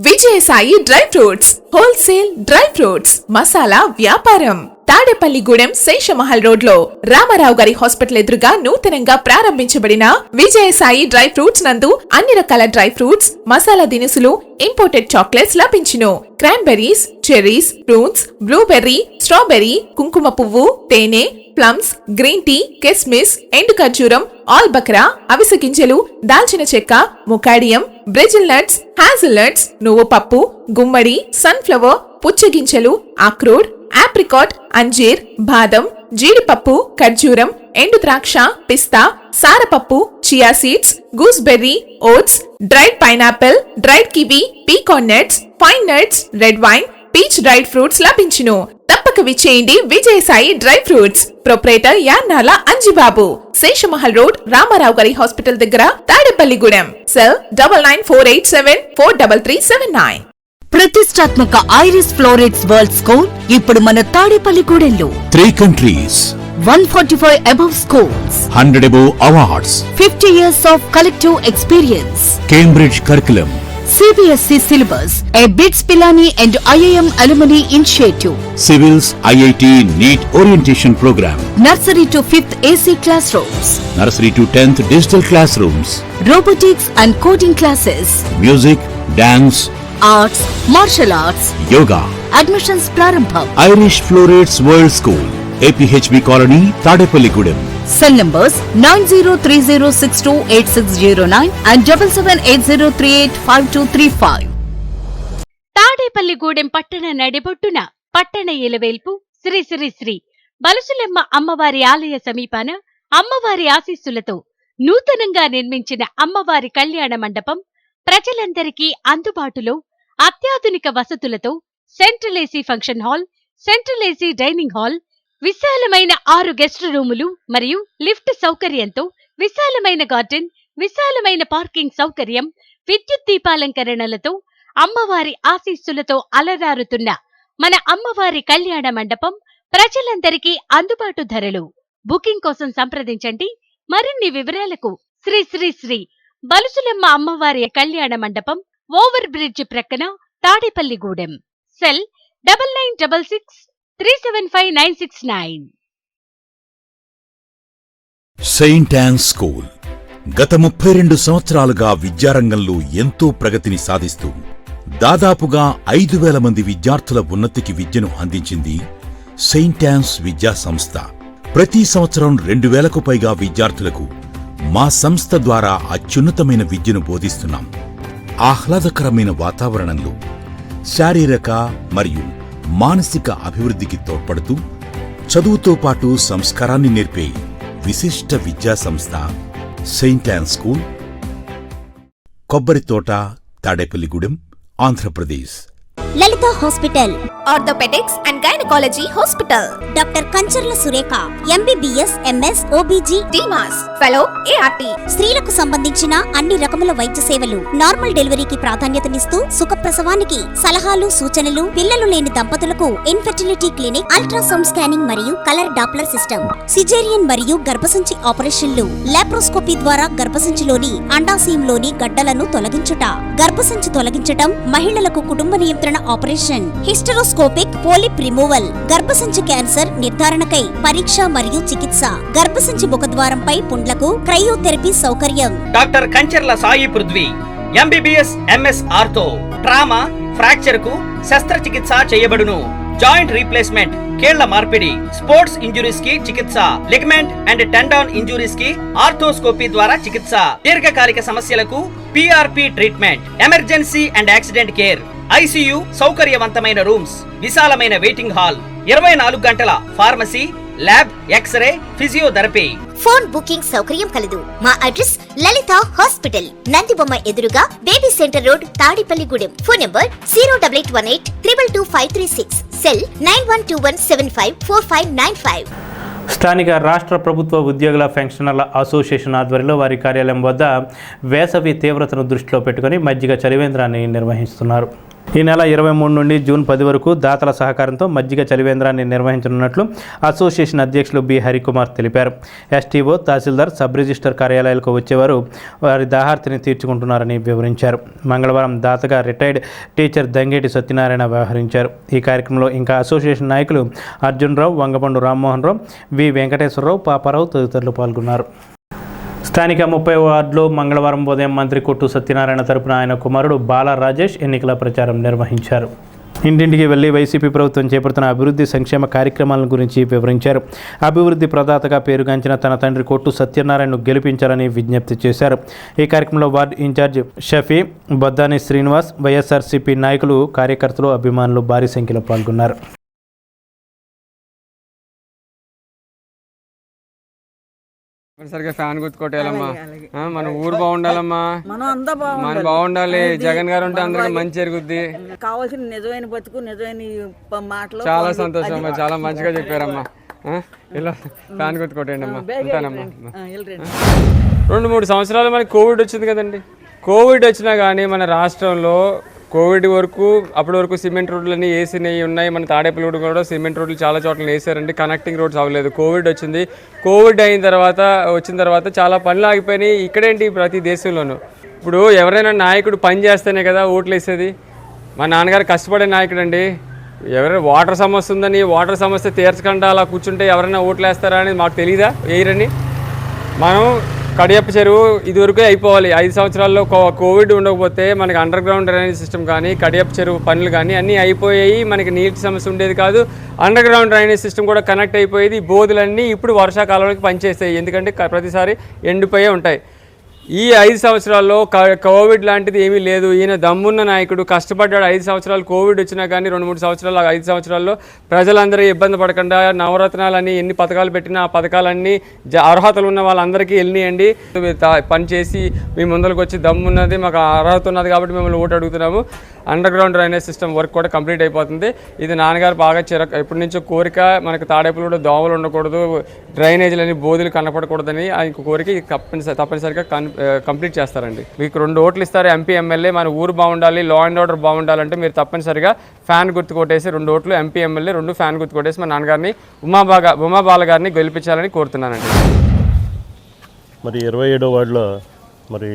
[SPEAKER 13] Vijayasai dry fruits wholesale dry fruits masala వ్యాపారం తాడేపల్లిగూడెం శేషమహల్ రోడ్ లో రామారావు గారి హాస్పిటల్ ఎదురుగా నూతనంగా ప్రారంభించబడిన విజయసాయి డ్రై ఫ్రూట్స్ నందు అన్ని రకాల డ్రై ఫ్రూట్స్ మసాలా దినుసులు ఇంపోర్టెడ్ చాక్లెట్స్ లభించును. Cranberries, cherries, prunes, blueberry, strawberry, కుంకుమ పువ్వు, తేనె, ప్లమ్స్, గ్రీన్ టీ, కిస్మిస్, ఎండు ఖర్జూరం, ఆల్ బక్రా, అవిసె గింజలు, దాల్చిన చెక్క, ముకాడియం, బ్రెజిల్ నట్స్, హ్యాజిల్ నట్స్, నువ్వు పప్పు, గుమ్మడి, సన్ఫ్లవర్, పుచ్చగింజలు, అక్రోడ్, ఆప్రికాట్, అంజీర్, బాదం, జీడిపప్పు, ఖర్జూరం, ఎండు ద్రాక్ష, పిస్తా, సారపప్పు, chia seeds, gooseberry, oats, dried pineapple, dried kiwi, pecan nuts, pine nuts, red wine, peach dried fruits లభించును. తప్పక విచ్చేయండి Vijayasai dry fruits. Proprietor Yannala Anjibabu, Seshamahal road, Ramarao గారి హాస్పిటల్ దగ్గర, తాడేపల్లిగూడెం. సెల్ 9948743379.
[SPEAKER 14] ప్రతిష్టాత్మక ఐరిస్ ఫ్లోరెట్స్ వరల్డ్ స్కూల్ ఇప్పుడు మన తాడేపల్లిగూడెంలో
[SPEAKER 15] 3 countries,
[SPEAKER 14] 145 above schools,
[SPEAKER 15] 100 above awards,
[SPEAKER 14] 50 years of collective experience,
[SPEAKER 15] Cambridge curriculum,
[SPEAKER 14] CBSE syllabus, a BITS Pilani and IIM alumni initiative,
[SPEAKER 15] civils, IIT, NEET orientation program,
[SPEAKER 14] nursery to 5th AC classrooms,
[SPEAKER 15] nursery to 10th digital classrooms,
[SPEAKER 14] robotics and coding classes,
[SPEAKER 15] music, dance,
[SPEAKER 14] arts, martial arts,
[SPEAKER 15] yoga.
[SPEAKER 14] Admissions prarambham.
[SPEAKER 15] Irish Florets World School, APHB Colony, Tadepalligudem.
[SPEAKER 14] Cell numbers 9030628609 and 7780385235.
[SPEAKER 16] Tadepalligudem పట్టణ నడిబొట్టున పట్టణ ఇలవేల్పు శ్రీ శ్రీ శ్రీ బలుసులెమ్మ అమ్మవారి ఆలయ సమీపాన అమ్మవారి ఆశీస్సులతో నూతనంగా నిర్మించిన అమ్మవారి కళ్యాణ మండపం ప్రజలందరికీ అందుబాటులో అత్యాధునిక వసతులతో central AC function hall, central AC dining hall, విశాలమైన 6 గెస్ట్ రూములు మరియు లిఫ్ట్ సౌకర్యంతో విశాలమైన గార్డెన్, విశాలమైన పార్కింగ్ సౌకర్యం, విద్యుత్ దీపాలంకరణలతో అమ్మవారి ఆశీస్సులతో అలరారుతున్న మన అమ్మవారి కళ్యాణ మండపం ప్రజలందరికీ అందుబాటు ధరలు. బుకింగ్ కోసం సంప్రదించండి. మరిన్ని వివరాలకు శ్రీ శ్రీ శ్రీ బలుసులెమ్మ అమ్మవారి కళ్యాణ మండపం, ఓవర్ బ్రిడ్జ్ ప్రక్కన, Tadepalligudem. Cell 9966375969.
[SPEAKER 15] Saint Ann school గత 32 సంవత్సరాలుగా విద్యారంగంలో ఎంతో ప్రగతిని సాధిస్తూ దాదాపుగా 5,000 మంది విద్యార్థుల ఉన్నతికి విద్యను అందించింది సెయింట్ యాన్స్ విద్యా సంస్థ. ప్రతి సంవత్సరం 2,000కు పైగా విద్యార్థులకు మా సంస్థ ద్వారా అత్యున్నతమైన విద్యను బోధిస్తున్నాం. ఆహ్లాదకరమైన వాతావరణంలో శారీరక మరియు మానసిక అభివృద్ధికి తోడ్పడుతూ చదువుతో పాటు సంస్కారాన్ని నేర్పే విశిష్ట విద్యా సంస్థ saint Ann school, Kobbarithota, Tadepalligudem, Andhra Pradesh.
[SPEAKER 17] Lalitha hospital,
[SPEAKER 13] orthopaedics and gynaecology hospital,
[SPEAKER 17] doctor Kancharla Surekha, MBBS, MS, OBG,
[SPEAKER 13] డిమాస్ ఫెలో, ART.
[SPEAKER 17] స్త్రీలకు సంబంధించిన అన్ని రకముల వైద్య సేవలు, నార్మల్ డెలివరీకి ప్రాధాన్యతనిస్తూ సుఖప్రసవానికి సలహాలు, సూచనలు, పిల్లలు లేని దంపతులకు ఇన్ఫెర్టిలిటీ క్లినిక్, అల్ట్రాసౌండ్ స్కానింగ్ మరియు కలర్ డాప్లర్ సిస్టమ్, సిజేరియన్ మరియు గర్భసంచి ఆపరేషన్లు, లాప్రోస్కోపీ ద్వారా గర్భసంచిలోని అండాశయంలోని గడ్డలను తొలగించుట, గర్భసంచి తొలగించటం, మహిళలకు కుటుంబ నియంత్రణ ఆపరేషన్, హిస్టరోస్కోపిక్ పోలిప్ రిమూవల్, గర్భసంచి క్యాన్సర్ నిర్ధారణకై పరీక్ష మరియు చికిత్స, గర్భసంచి ముఖద్వారంపై పుండ్లకు క్రయోథెరపీ సౌకర్యం.
[SPEAKER 18] Doctor Kancharla Sai Prithvi, MBBS, MS ortho, trauma, fracture కు శస్త్రచికిత్స చేయబడును. జాయింట్ రీప్లేస్మెంట్, కేళ్ల మార్పిడి, స్పోర్ట్స్ ఇంజురీస్ కి చికిత్స, లిగమెంట్ అండ్ టెండాన్ ఇంజురీస్ కి ఆర్థోస్కోపీ ద్వారా చికిత్స, దీర్ఘకాలిక సమస్యలకు PRP treatment, emergency and accident care, ICU సౌకర్యవంతమైన రూమ్స్, విశాలమైన వెయిటింగ్ హాల్, 24 గంటల pharmacy, lab, x-ray, physiotherapy.
[SPEAKER 17] Phone booking సౌకర్యం కలదు. మా అడ్రస్ లలిత హాస్పిటల్, నందిబొమ్మ ఎదురుగా, baby centre road, Tadepalligudem. Phone number 08818222536. Cell 9121754595.
[SPEAKER 1] స్థానిక రాష్ట్ర ప్రభుత్వ ఉద్యోగుల పెన్షనర్ల అసోసియేషన్ ఆధ్వర్యంలో వారి కార్యాలయం వద్ద వేసవి తీవ్రతను దృష్టిలో పెట్టుకుని మజ్జిగ చలివేంద్రాన్ని నిర్వహిస్తున్నారు. ఈ నెల 23 నుండి జూన్ 10 వరకు దాతల సహకారంతో మజ్జిగ చలివేంద్రాన్ని నిర్వహించనున్నట్లు అసోసియేషన్ అధ్యక్షులు బి హరికుమార్ తెలిపారు. ఎస్టీఓ, తహసీల్దార్, సబ్ రిజిస్టర్ కార్యాలయాలకు వచ్చేవారు వారి దాహార్తిని తీర్చుకుంటున్నారని వివరించారు. మంగళవారం దాతగా రిటైర్డ్ టీచర్ దంగేటి సత్యనారాయణ వ్యవహరించారు. ఈ కార్యక్రమంలో ఇంకా అసోసియేషన్ నాయకులు అర్జున్ రావు, వంగపండు రామ్మోహన్ రావు, వి వెంకటేశ్వరరావు, పాపారావు తదితరులు పాల్గొన్నారు. స్థానిక 30వ వార్డులో మంగళవారం ఉదయం మంత్రి కొట్టు సత్యనారాయణ తరపున ఆయన కుమారుడు బాల రాజేష్ ఎన్నికల ప్రచారం నిర్వహించారు. ఇంటింటికి వెళ్లి వైసీపీ ప్రభుత్వం చేపడుతున్న అభివృద్ధి సంక్షేమ కార్యక్రమాల గురించి వివరించారు. అభివృద్ధి ప్రదాతగా పేరుగాంచిన తన తండ్రి కొట్టు సత్యనారాయణను గెలిపించాలని విజ్ఞప్తి చేశారు. ఈ కార్యక్రమంలో వార్డు ఇన్ఛార్జ్ షఫీ, బొద్దాని శ్రీనివాస్, వైఎస్ఆర్సీపీ నాయకులు, కార్యకర్తలు, అభిమానులు భారీ సంఖ్యలో పాల్గొన్నారు.
[SPEAKER 19] సరిగ్గా ఫ్యాన్ గుర్తుకొట్టేయాలమ్మా. మన ఊరు బాగుండాలమ్మా, మన బాగుండాలి. జగన్ గారు ఉంటే అందరికీ మంచి జరుగుద్ది.
[SPEAKER 20] కావాల్సిన నిజమైన బతుకు, నిజమైన మాటలు.
[SPEAKER 19] చాలా సంతోషం అమ్మా, చాలా మంచిగా చెప్పారమ్మా. ఇలా ఫ్యాన్ గుర్తుకొట్టేయండి అమ్మా. ఉంటానమ్మా. 2-3 సంవత్సరాలు మనకి కోవిడ్ వచ్చింది కదండి. కోవిడ్ వచ్చినా కానీ మన రాష్ట్రంలో కోవిడ్ వరకు అప్పటి వరకు సిమెంట్ రోడ్లన్నీ వేసినవి ఉన్నాయి. మన తాడేపల్లి కూడా సిమెంట్ రోడ్లు చాలా చోట్ల వేసారండి. కనెక్టింగ్ రోడ్స్ అవ్వలేదు. కోవిడ్ వచ్చింది. కోవిడ్ వచ్చిన తర్వాత చాలా పనులు ఆగిపోయినాయి. ఇక్కడేంటి ప్రతి దేశంలోనూ ఇప్పుడు ఎవరైనా నాయకుడు పని చేస్తేనే కదా ఓట్లు వేసేది. మా నాన్నగారు కష్టపడే నాయకుడు అండి. ఎవరైనా వాటర్ సమస్య ఉందని వాటర్ సమస్య తీర్చకుండా అలా కూర్చుంటే ఎవరైనా ఓట్లు వేస్తారా అనేది మాకు తెలీదా? వేయరని. మనం కడియప్ప చెరువు ఇదివరకే అయిపోవాలి. 5 సంవత్సరాల్లో కోవిడ్ ఉండకపోతే మనకి అండర్ గ్రౌండ్ డ్రైనేజ్ సిస్టమ్ కానీ కడియప్ప చెరువు పనులు కానీ అన్నీ అయిపోయాయి. మనకి నీటి సమస్య ఉండేది కాదు. అండర్ గ్రౌండ్ డ్రైనేజ్ సిస్టమ్ కూడా కనెక్ట్ అయిపోయేది. బోధులన్నీ ఇప్పుడు వర్షాకాలంలోకి పనిచేస్తాయి. ఎందుకంటే ప్రతిసారి ఎండిపోయే ఉంటాయి. ఈ 5 సంవత్సరాల్లో కోవిడ్ లాంటిది ఏమీ లేదు. ఈయన దమ్మున్న నాయకుడు, కష్టపడ్డాడు. 5 సంవత్సరాలు కోవిడ్ వచ్చినా కానీ 2-3 సంవత్సరాలు 5 సంవత్సరాల్లో ప్రజలందరూ ఇబ్బంది పడకుండా నవరత్నాలని ఎన్ని పథకాలు పెట్టినా ఆ పథకాలన్నీ అర్హతలు ఉన్న వాళ్ళందరికీ వెళ్ళినాయండి. పనిచేసి మీ ముందరకు వచ్చి దమ్మున్నది, మాకు అర్హత ఉన్నది కాబట్టి మిమ్మల్ని ఓటు అడుగుతున్నాము. Under ground drainage system work కూడా కంప్లీట్ అయిపోతుంది. ఇది నాన్నగారు బాగా ఎప్పటి నుంచో కోరిక. మనకు తాడేపల్లిలో దోమలు ఉండకూడదు, డ్రైనేజీలని బోధులు కనపడకూడదని ఆయన కోరిక తప్పనిసరిగా కంప్లీట్ చేస్తారండి. మీకు 2 ఓట్లు ఇస్తారు ఎంపీ, ఎమ్మెల్యే. మన ఊరు బాగుండాలి, లా అండ్ ఆర్డర్ బాగుండాలంటే మీరు తప్పనిసరిగా ఫ్యాన్ గుర్తు కొట్టేసి 2 ఓట్లు ఎంపీ, ఎమ్మెల్యే 2 ఫ్యాన్ గుర్తు కొట్టేసి మా నాన్నగారిని ఉమాబాల గారిని గెలిపించాలని కోరుతున్నానండి.
[SPEAKER 21] మరి 27వ వార్డులో మరి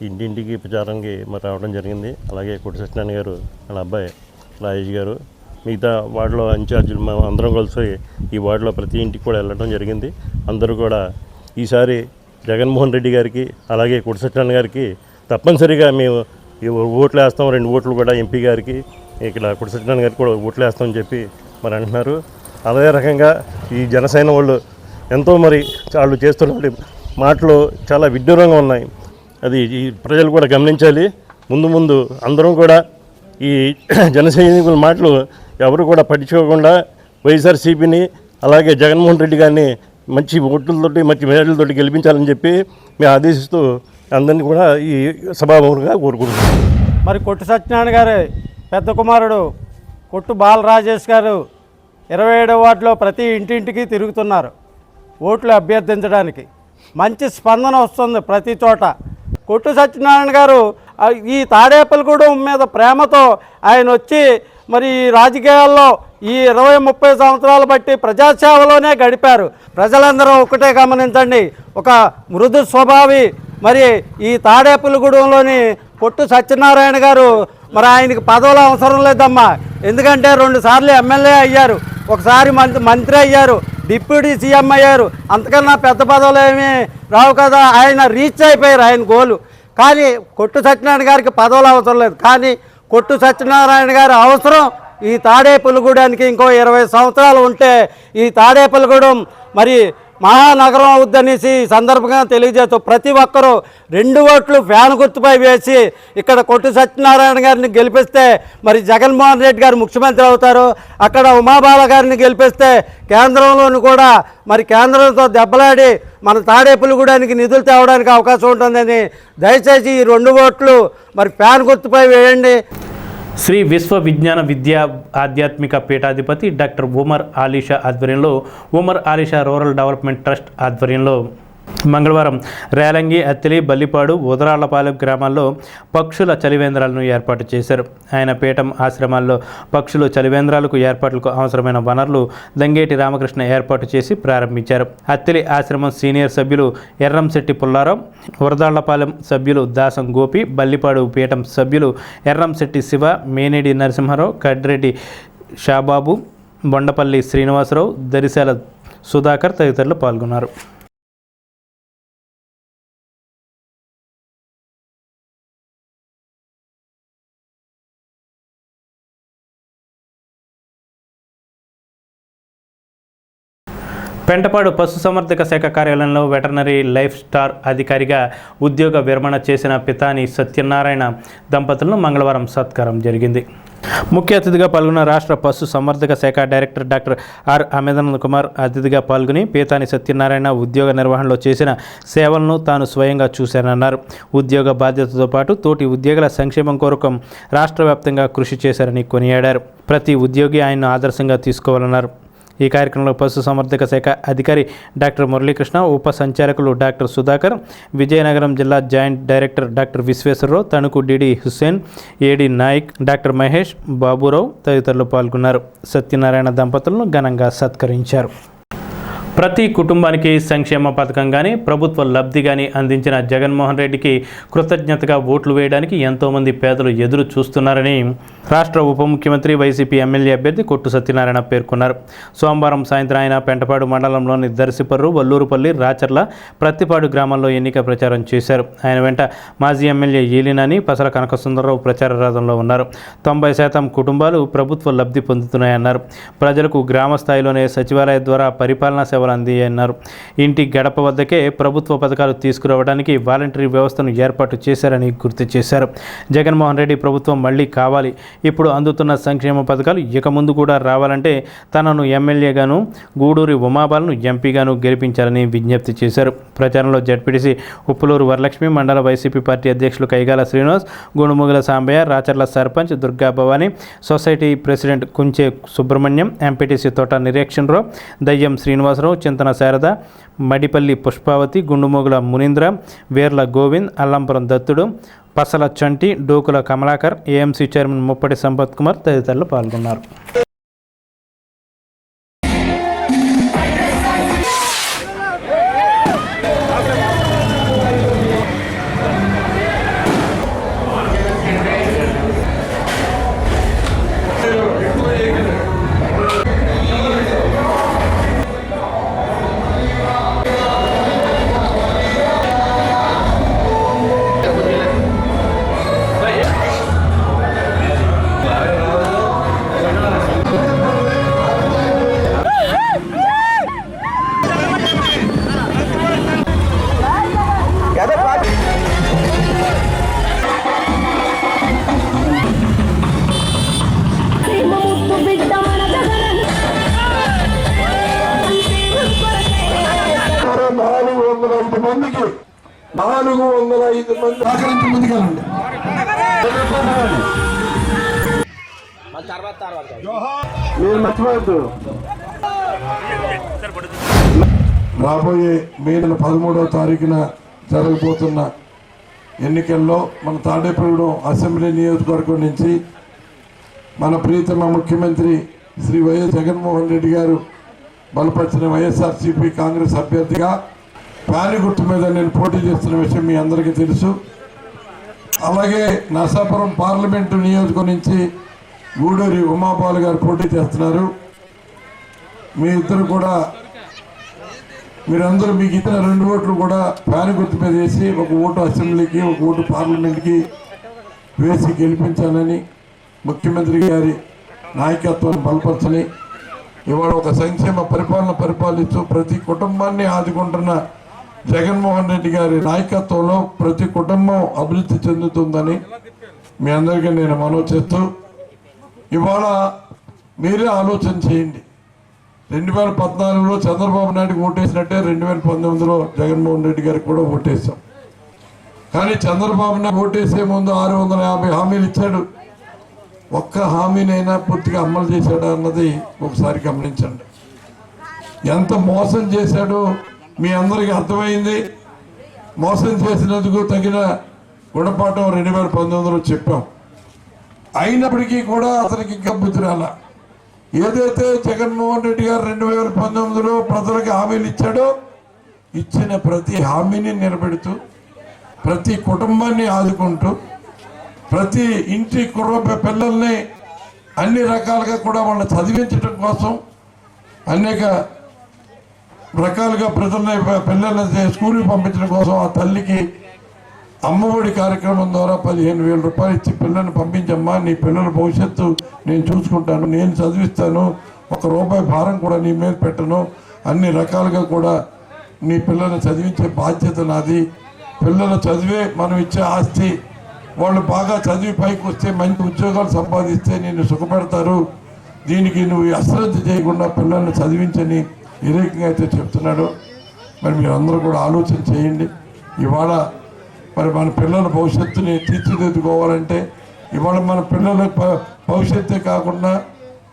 [SPEAKER 21] ఇంటింటికి ప్రచారానికి మరి రావడం జరిగింది. అలాగే కొట్టు సత్యనారాయణ గారు, వాళ్ళ అబ్బాయి రాజేష్ గారు, మిగతా వార్డులో ఇన్ఛార్జీలు మేము అందరం కలిసి ఈ వార్డులో ప్రతి ఇంటికి కూడా వెళ్ళడం జరిగింది. అందరూ కూడా ఈసారి జగన్మోహన్ రెడ్డి గారికి అలాగే కొట్టు సత్యనారాయణ గారికి తప్పనిసరిగా మేము ఓట్లు వేస్తాం. 2 ఓట్లు కూడా ఎంపీ గారికి, ఇక్కడ కొట్టు సత్యనారాయణ గారికి కూడా ఓట్లు వేస్తామని చెప్పి మరి అంటున్నారు. అదే రకంగా ఈ జనసేన వాళ్ళు ఎంతో మరి వాళ్ళు చేస్తున్న మాటలు చాలా విడ్డూరంగా ఉన్నాయి. అది ఈ ప్రజలు కూడా గమనించాలి. ముందు అందరం కూడా ఈ జనసైనికుల మాటలు ఎవరు కూడా పట్టించుకోకుండా వైఎస్ఆర్సీపీని అలాగే జగన్మోహన్ రెడ్డి గారిని మంచి ఓట్లతోటి మంచి మెజార్టీలతోటి గెలిపించాలని చెప్పి మేము ఆదేశిస్తూ అందరినీ కూడా ఈ సభాముఖంగా కోరుకుంటున్నాం.
[SPEAKER 22] మరి కొట్టు సత్యనారాయణ గారు పెద్ద కుమారుడు కొట్టు బాల రాజేష్ గారు 27వ వార్డులో ప్రతి ఇంటింటికి తిరుగుతున్నారు ఓట్లు అభ్యర్థించడానికి. మంచి స్పందన వస్తుంది ప్రతి చోట. కొట్టు సత్యనారాయణ గారు ఈ తాడేపల్లిగూడెం మీద ప్రేమతో ఆయన వచ్చి మరి రాజకీయాల్లో ఈ 20-30 సంవత్సరాలు బట్టి ప్రజాసేవలోనే గడిపారు. ప్రజలందరూ ఒకటే గమనించండి, ఒక మృదు స్వభావి మరి ఈ తాడేపల్లిగూడెంలోని కొట్టు సత్యనారాయణ గారు మరి ఆయనకి పదవులు అవసరం లేదమ్మా. ఎందుకంటే 2 సార్లు ఎమ్మెల్యే అయ్యారు, ఒకసారి మంత్రి అయ్యారు, డిప్యూటీ సీఎం అయ్యారు. అంతకన్నా పెద్ద పదవులు ఏమీ రావు కదా. ఆయన రీచ్ అయిపోయారు ఆయన గోలు. కానీ కొట్టు సత్యనారాయణ గారికి పదవులు అవసరం లేదు. కానీ కొట్టు సత్యనారాయణ గారి అవసరం ఈ తాడేపల్లిగూడెంకి ఇంకో 20 సంవత్సరాలు ఉంటే ఈ తాడేపల్లిగూడెం మరి మహానగరం అవుద్దనేసి సందర్భంగా తెలియజేస్తూ ప్రతి ఒక్కరూ 2 ఓట్లు ఫ్యాన్ గుర్తుపై వేసి ఇక్కడ కొట్టు సత్యనారాయణ గారిని గెలిపిస్తే మరి జగన్మోహన్ రెడ్డి గారు ముఖ్యమంత్రి అవుతారు. అక్కడ ఉమాబాల గారిని గెలిపిస్తే కేంద్రంలోని కూడా మరి కేంద్రంతో దెబ్బలాడి మన తాడేపల్లిగూడెంకి నిధులు తేవడానికి అవకాశం ఉంటుందని దయచేసి ఈ 2 ఓట్లు మరి ఫ్యాన్ గుర్తుపై వేయండి.
[SPEAKER 1] శ్రీ విశ్వ విజ్ఞాన విద్యా ఆధ్యాత్మిక పీఠాధిపతి డాక్టర్ ఉమర్ ఆలీషా ఆధ్వర్యంలో Umar Alisha rural development trust ఆధ్వర్యంలో మంగళవారం రేలంగి, అత్తిలి, బల్లిపాడు, ఉదరాళ్లపాలెం గ్రామాల్లో పక్షుల చలివేంద్రాలను ఏర్పాటు చేశారు. ఆయన పీఠం ఆశ్రమాల్లో పక్షులు చలివేంద్రాలకు ఏర్పాట్లకు అవసరమైన వనరులు దంగేటి రామకృష్ణ ఏర్పాటు చేసి ప్రారంభించారు. అత్తిలి ఆశ్రమం సీనియర్ సభ్యులు ఎర్రంశెట్టి పుల్లారావు, ఉరదాళ్లపాలెం సభ్యులు దాసం గోపి, బల్లిపాడు పీఠం సభ్యులు ఎర్రంశెట్టి శివ, మేనేడి నరసింహారావు, కడ్రెడ్డి షాబాబు, బొండపల్లి శ్రీనివాసరావు, దరిశాల సుధాకర్ తదితరులు పాల్గొన్నారు. పెంటపాడు పశుసంవర్ధక శాఖ కార్యాలయంలో వెటర్నరీ లైఫ్ స్టార్ అధికారిగా ఉద్యోగ విరమణ చేసిన పితాని సత్యనారాయణ దంపతులను మంగళవారం సత్కారం జరిగింది. ముఖ్య అతిథిగా పాల్గొన్న రాష్ట్ర పశు సంవర్ధక శాఖ డైరెక్టర్ డాక్టర్ ఆర్ అమేంద్ర కుమార్ అతిథిగా పాల్గొని పీతాని సత్యనారాయణ ఉద్యోగ నిర్వహణలో చేసిన సేవలను తాను స్వయంగా చూశానన్నారు. ఉద్యోగ బాధ్యతతో పాటు తోటి ఉద్యోగుల సంక్షేమం కొరకు రాష్ట్ర వ్యాప్తంగా కృషి చేశారని కొనియాడారు. ప్రతి ఉద్యోగి ఆయన్ను ఆదర్శంగా తీసుకోవాలన్నారు. ఈ కార్యక్రమంలో పశు సంవర్ధక శాఖ అధికారి డాక్టర్ మురళీకృష్ణ, ఉప సంచాలకులు డాక్టర్ సుధాకర్, విజయనగరం జిల్లా joint director doctor Visweswararao, Tanuku DD Hussain, AD Naik, doctor Mahesh, Baburao తదితరులు పాల్గొన్నారు. సత్యనారాయణ దంపతులను ఘనంగా సత్కరించారు. ప్రతి కుటుంబానికి సంక్షేమ పథకం కానీ ప్రభుత్వ లబ్ధి కానీ అందించిన జగన్మోహన్ రెడ్డికి కృతజ్ఞతగా ఓట్లు వేయడానికి ఎంతోమంది పేదలు ఎదురు చూస్తున్నారని రాష్ట్ర ఉప ముఖ్యమంత్రి వైసీపీ ఎమ్మెల్యే అభ్యర్థి కొట్టు సత్యనారాయణ పేర్కొన్నారు. సోమవారం సాయంత్రం ఆయన పెంటపాడు మండలంలోని దర్శిపర్రు, వల్లూరుపల్లి, రాచర్ల, ప్రత్తిపాడు గ్రామాల్లో ఎన్నిక ప్రచారం చేశారు. ఆయన వెంట మాజీ ఎమ్మెల్యే ఈలినాని, పసల కనకసుందరరావు ప్రచార రథంలో ఉన్నారు. 90% కుటుంబాలు ప్రభుత్వ లబ్ధి పొందుతున్నాయన్నారు. ప్రజలకు గ్రామ స్థాయిలోనే సచివాలయ ద్వారా పరిపాలనా సేవలు అందియన్నారు. ఇంటి గడప వద్దకే ప్రభుత్వ పథకాలు తీసుకురావడానికి వాలంటరీ వ్యవస్థను ఏర్పాటు చేశారని గుర్తు చేశారు. జగన్మోహన్ రెడ్డి ప్రభుత్వం మళ్లీ కావాలి. ఇప్పుడు అందుతున్న సంక్షేమ పథకాలు ఇక ముందు కూడా రావాలంటే తనను ఎమ్మెల్యేగాను, గూడూరి ఉమాబాలను ఎంపీగాను గెలిపించాలని విజ్ఞప్తి చేశారు. ప్రచారంలో జడ్పీటీసీ ఉప్పులూరు వరలక్ష్మి, మండల వైసీపీ పార్టీ అధ్యక్షులు Kaigala Srinivas, Gunamugula Sambaiah, Racharla sarpanch Durga Bhavani, society president Kunche Subrahmanyam, MPTC Thota Nireekshanarao, దయ్యం శ్రీనివాసరావు, చింతన శారద, మడిపల్లి పుష్పావతి, గుండుమోగుల మునీంద్ర, వేర్ల గోవింద్, అల్లంపురం దత్తుడు, పసల చంటి, డోకుల కమలాకర్, ఏఎంసీ చైర్మన్ ముప్పటి సంపత్ కుమార్ తదితరులు పాల్గొన్నారు.
[SPEAKER 6] రాబోయే మే నెల 13వ తారీఖున జరగబోతున్న ఎన్నికల్లో మన తాడేపల్లిగూడెం అసెంబ్లీ నియోజకవర్గం నుంచి మన ప్రియతమ ముఖ్యమంత్రి శ్రీ వైఎస్ జగన్మోహన్ రెడ్డి గారు బలపరిచిన వైఎస్ఆర్సీపీ కాంగ్రెస్ అభ్యర్థిగా ప్యాని గుర్తు మీద నేను పోటీ చేస్తున్న విషయం మీ అందరికీ తెలుసు. అలాగే నర్సాపురం పార్లమెంటు నియోజకవర్గం నుంచి గూడూరి ఉమాబాలు గారు పోటీ చేస్తున్నారు. మీ ఇద్దరు కూడా మీరందరూ మీకు ఇచ్చిన 2 ఓట్లు కూడా ప్యాని గుర్తు మీద వేసి, ఒక ఓటు అసెంబ్లీకి, ఒక ఓటు పార్లమెంట్కి వేసి గెలిపించాలని ముఖ్యమంత్రి గారి నాయకత్వాన్ని బలపరచని ఇవాళ ఒక సంక్షేమ పరిపాలిస్తూ ప్రతి కుటుంబాన్ని ఆదుకుంటున్న జగన్మోహన్ రెడ్డి గారి నాయకత్వంలో ప్రతి కుటుంబం అభివృద్ధి చెందుతుందని మీ అందరికీ నేను మనవి చేస్తూ, ఇవాళ మీరే ఆలోచన చేయండి. 2014లో చంద్రబాబు నాయుడుకి ఓటేసినట్టే 2019లో జగన్మోహన్ రెడ్డి గారికి కూడా ఓటేసాం. కానీ చంద్రబాబు నాయుడు ఓటేసే ముందు 650 హామీలు ఇచ్చాడు. ఒక్క హామీనైనా పూర్తిగా అమలు చేశాడా అన్నది ఒకసారి గమనించండి. ఎంత మోసం చేశాడో మీ అందరికీ అర్థమైంది. మోసం చేసినందుకు తగిన గుణపాఠం 2019లో చెప్పాం. అయినప్పటికీ కూడా అతనికి ఇంకా బుద్ధి రాల. ఏదైతే జగన్మోహన్ రెడ్డి గారు 2019లో ప్రజలకు హామీలు ఇచ్చాడో ఇచ్చిన ప్రతి హామీని నిలబెడుతూ ప్రతి కుటుంబాన్ని ఆదుకుంటూ ప్రతి ఇంటి పిల్లల్ని అన్ని రకాలుగా కూడా వాళ్ళని చదివించడం కోసం అనేక రకాలుగా పిల్లల్ని స్కూల్కి పంపించడం కోసం ఆ తల్లికి అమ్మఒడి కార్యక్రమం ద్వారా 15,000 రూపాయలు ఇచ్చి పిల్లల్ని పంపించమ్మా, నీ పిల్లల భవిష్యత్తు నేను చూసుకుంటాను, నేను చదివిస్తాను, 1 రూపాయి భారం కూడా నీ మీద పెట్టను, అన్ని రకాలుగా కూడా నీ పిల్లల్ని చదివించే బాధ్యత నాది. పిల్లలు చదివే మనం ఇచ్చే ఆస్తి. వాళ్ళు బాగా చదివి పైకి వస్తే మంచి ఉద్యోగాలు సంపాదిస్తే నిన్ను సుఖపెడతారు. దీనికి నువ్వు అశ్రద్ధ చేయకుండా పిల్లల్ని చదివించని ఏ రకంగా అయితే చెప్తున్నాడో మరి మీరు అందరూ కూడా ఆలోచన చేయండి. ఇవాళ మరి మన పిల్లల భవిష్యత్తుని తీర్చిదిద్దుకోవాలంటే ఇవాళ మన పిల్లల భవిష్యత్తే కాకుండా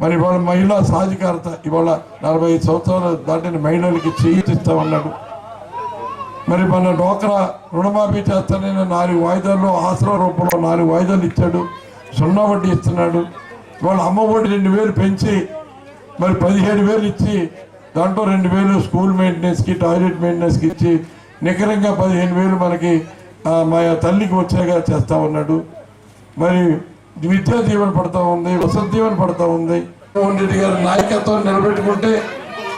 [SPEAKER 6] మరి ఇవాళ మహిళా సాధికారత ఇవాళ 45 సంవత్సరాలు దాటిన మహిళలకి చేయిస్తామన్నాడు. మరి మన డోక్రా రుణమాఫీ చేస్తానని 4 వాయిదాల్లో ఆసరా రూపంలో 4 వాయిదాలు ఇచ్చాడు. 0 వడ్డీ ఇస్తున్నాడు. ఇవాళ అమ్మఒడి 2,000 పెంచి మరి 17,000 ఇచ్చి దాంట్లో 2,000 స్కూల్ మెయింటెనెన్స్కి టాయిలెట్ మెయింటెనెన్స్కి ఇచ్చి నికరంగా 15,000 మనకి మా తల్లికి వచ్చేగా చేస్తా ఉన్నాడు. మరి విద్యా దీవెన పడతా ఉంది, వసతి దీవెన పడతా ఉంది. జగన్మోహన్ రెడ్డి గారి నాయకత్వం నిలబెట్టుకుంటే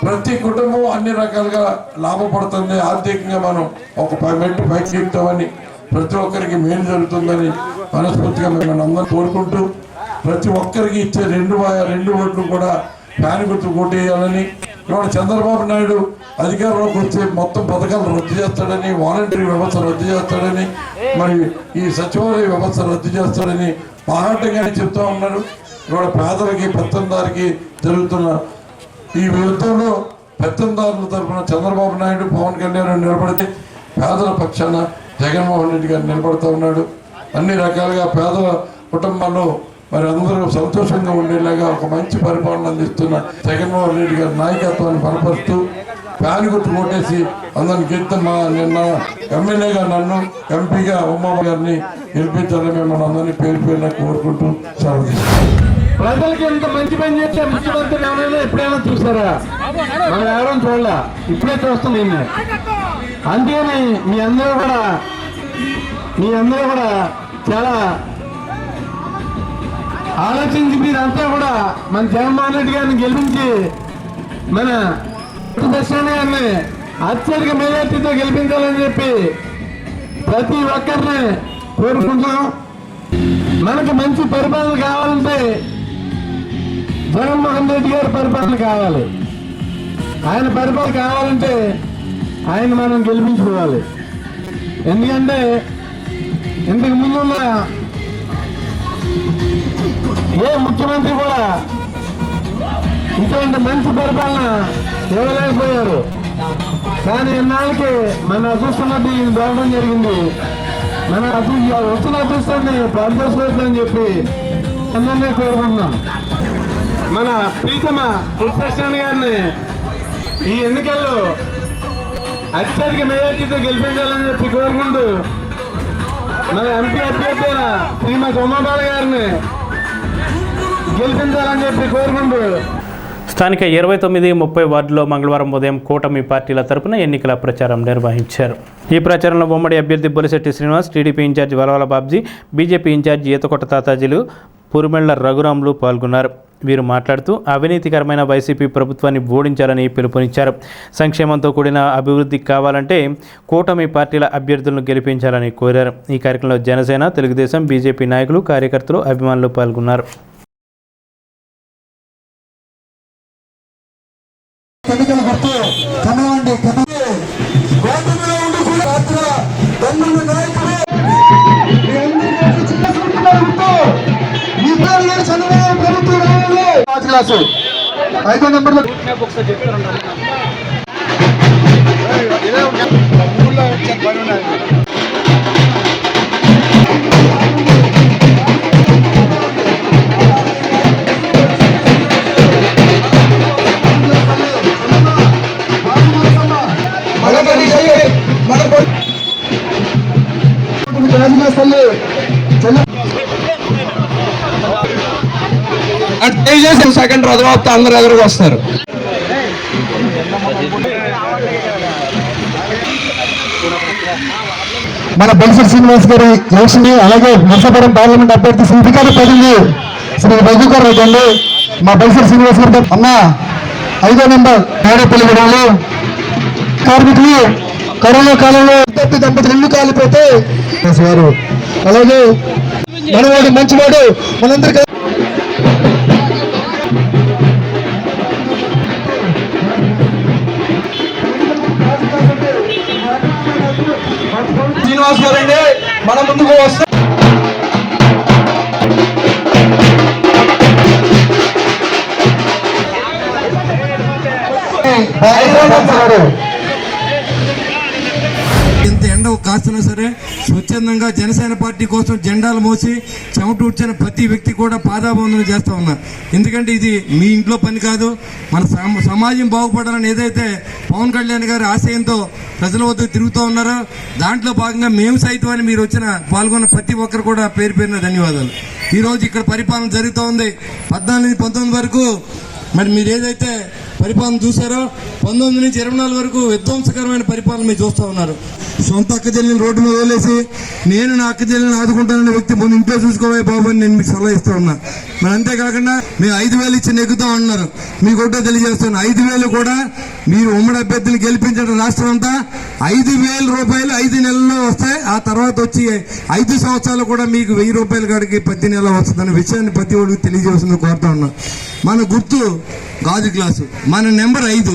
[SPEAKER 6] ప్రతి కుటుంబం అన్ని రకాలుగా లాభపడుతుంది. ఆర్థికంగా మనం ఒక మెట్టు పైకి ఎక్కుతామని ప్రతి ఒక్కరికి మేలు జరుగుతుందని మనస్ఫూర్తిగా మేము అందరూ కోరుకుంటూ ప్రతి ఒక్కరికి ఇచ్చే 2 ఓట్లు కూడా ఫ్యాన్ గుర్తు కొట్టేయాలని, ఇవాళ చంద్రబాబు నాయుడు అధికారంలోకి వచ్చే మొత్తం పథకాలు రద్దు చేస్తాడని, వాలంటరీ వ్యవస్థ రద్దు చేస్తాడని, మరి ఈ సచివాలయ వ్యవస్థ రద్దు చేస్తాడని బాహాటంగానే చెప్తా ఉన్నారు. ఇవాళ పేదలకి పెత్తందారికి జరుగుతున్న ఈ యుద్ధంలో పెత్తందారుల తరఫున చంద్రబాబు నాయుడు పవన్ కళ్యాణ్ నిలబడితే పేదల పక్షాన జగన్మోహన్ రెడ్డి గారు నిలబడుతూ ఉన్నాడు. అన్ని రకాలుగా పేదల కుటుంబాల్లో మరి అందరూ సంతోషంగా ఉండేలాగా ఒక మంచి పరిపాలన అందిస్తున్న జగన్మోహన్ రెడ్డి గారి నాయకత్వాన్ని బలపరుస్తూ ఫ్యాన్ గుర్తు కొట్టేసి అందరిని గెలుతున్నా. నిన్న ఎమ్మెల్యేగా నన్ను, ఎంపీగా ఉమ్మా గారిని గెలిపించాలని మిమ్మల్ని అందరినీ పేరు కోరుకుంటూ సెలవు తీసుకుంటాం.
[SPEAKER 11] ప్రజలకి ఎంత మంచి పని చేస్తే ముఖ్యమంత్రి ఎవరైనా ఎప్పుడైనా చూసారా? మనం ఎవరైనా చూడలే, ఇప్పుడే చూస్తున్నాం. అందుకని మీ అందరూ కూడా చాలా ఆలోచించి మీరంతా కూడా మన జగన్మోహన్ రెడ్డి గారిని గెలిపించి మన దర్శన గారిని అత్యధిక మెజార్టీతో గెలిపించాలని చెప్పి ప్రతి ఒక్కరిని కోరుకుంటున్నాం. మనకు మంచి పరిపాలన కావాలంటే జగన్మోహన్ రెడ్డి గారి పరిపాలన కావాలి. ఆయన పరిపాలన కావాలంటే ఆయన మనం గెలిపించుకోవాలి. ఎందుకంటే ఇంతకు ముందున్న ఏ ముఖ్యమంత్రి కూడా ఇటువంటి మంచి పరిపాలన ఇవ్వలేకపోయారు. కానీ ఇన్నాళ్ళకి మన అదృష్టాన్ని దొరకడం జరిగింది. మన వచ్చిన అదృష్టాన్ని ప్రార్థించుకోవచ్చని చెప్పి అందరినీ కోరుకుంటున్నాం. మన ప్రీతమ కృష్ణ గారిని ఈ ఎన్నికల్లో అత్యధిక మెజార్టీతో గెలిపించాలని చెప్పి కోరుకుంటూ మన ఎంపీ అభ్యర్థి అయిన శ్రీమతి ఉమాబాల గారిని గెలిపించాలని చెప్పి కోరుకుంటూ
[SPEAKER 1] స్థానిక 29-30 వార్డులో మంగళవారం ఉదయం కూటమి పార్టీల తరపున ఎన్నికల ప్రచారం నిర్వహించారు. ఈ ప్రచారంలో ఉమ్మడి అభ్యర్థి Bolisetti Srinivas, TDP incharge Valavala Babji, BJP incharge Eethakotta తాతాజీలు, పురుమెళ్ల రఘురాములు పాల్గొన్నారు. వీరు మాట్లాడుతూ అవినీతికరమైన వైసీపీ ప్రభుత్వాన్ని ఓడించాలని పిలుపునిచ్చారు. సంక్షేమంతో కూడిన అభివృద్ధి కావాలంటే కూటమి పార్టీల అభ్యర్థులను గెలిపించాలని కోరారు. ఈ కార్యక్రమంలో జనసేన, తెలుగుదేశం, బీజేపీ నాయకులు, కార్యకర్తలు, అభిమానులు పాల్గొన్నారు.
[SPEAKER 11] ఐదో నెంబర్
[SPEAKER 4] దయచేసి సెకండ్ రథవాప్త అందరు ఎదురుగా వస్తారు.
[SPEAKER 11] మన బొలిశెట్టి శ్రీనివాస్ గారి ఎలక్షన్, అలాగే నర్సాపురం పార్లమెంట్ అభ్యర్థి సింధికారి ప్రతినిధి శ్రీ రఘుకర్ రెడ్డి అండి. మా బొలిశెట్టి శ్రీనివాస్ గారితో అన్న 5వ నెంబర్ తాడేపల్లిగూడెంలో కార్మికులు కరోనా కాలంలో ఇద్దరు దంపతులు ఇల్లు కాలిపోతే వారు, అలాగే మనవాడు మంచివాడు మనందరికీ
[SPEAKER 4] శ్రీనివాస్ గారు అండి మన ముందుకు వస్తారు.
[SPEAKER 5] ఎంత ఎండ కాస్తున్నా సరే స్వచ్ఛందంగా జనసేన పార్టీ కోసం జెండాలు మోసి చెమటూడ్చిన ప్రతి వ్యక్తి కూడా పాదాబంధన చేస్తూ ఉన్నారు. ఎందుకంటే ఇది మీ ఇంట్లో పని కాదు, మన సమాజం బాగుపడాలని ఏదైతే పవన్ కళ్యాణ్ గారి ఆశయంతో ప్రజల వద్దకు తిరుగుతూ ఉన్నారో దాంట్లో భాగంగా మేము సైతం అని మీరు పాల్గొన్న ప్రతి ఒక్కరు కూడా పేరు పేరున ధన్యవాదాలు. ఈరోజు ఇక్కడ పరిపాలన జరుగుతూ ఉంది. 14-19 వరకు మరి మీరు ఏదైతే పరిపాలన చూసారో 19 నుంచి 24 వరకు విధ్వంసకరమైన పరిపాలన మీరు చూస్తూ ఉన్నారు. సొంత అక్క చెల్లెలు రోడ్డు మీద వదిలేసి నేను నా అక్క చెల్లెలను ఆదుకుంటానన్న వ్యక్తి ముందు ఇంట్లో చూసుకోవే బాబు అని నేను మీకు సలహా ఇస్తూ ఉన్నా. మరి అంతేకాకుండా మేము 5,000 ఇచ్చి నెగ్గుతా ఉన్నారు. మీకు కూడా తెలియజేస్తాను, 5,000 కూడా మీరు ఉమ్మడి అభ్యర్థులు గెలిపించడం రాష్ట్రం అంతా 5,000 రూపాయలు 5 నెలల్లో వస్తాయి. ఆ తర్వాత వచ్చి 5 సంవత్సరాలు కూడా మీకు 1,000 రూపాయల కాడికి ప్రతి నెల వస్తుందన్న విషయాన్ని ప్రతి ఒక్కరికి తెలియజేస్తుంది కోరుతా ఉన్నా. మన గుర్తు గాజు గ్లాసు, మన నెంబర్ 5.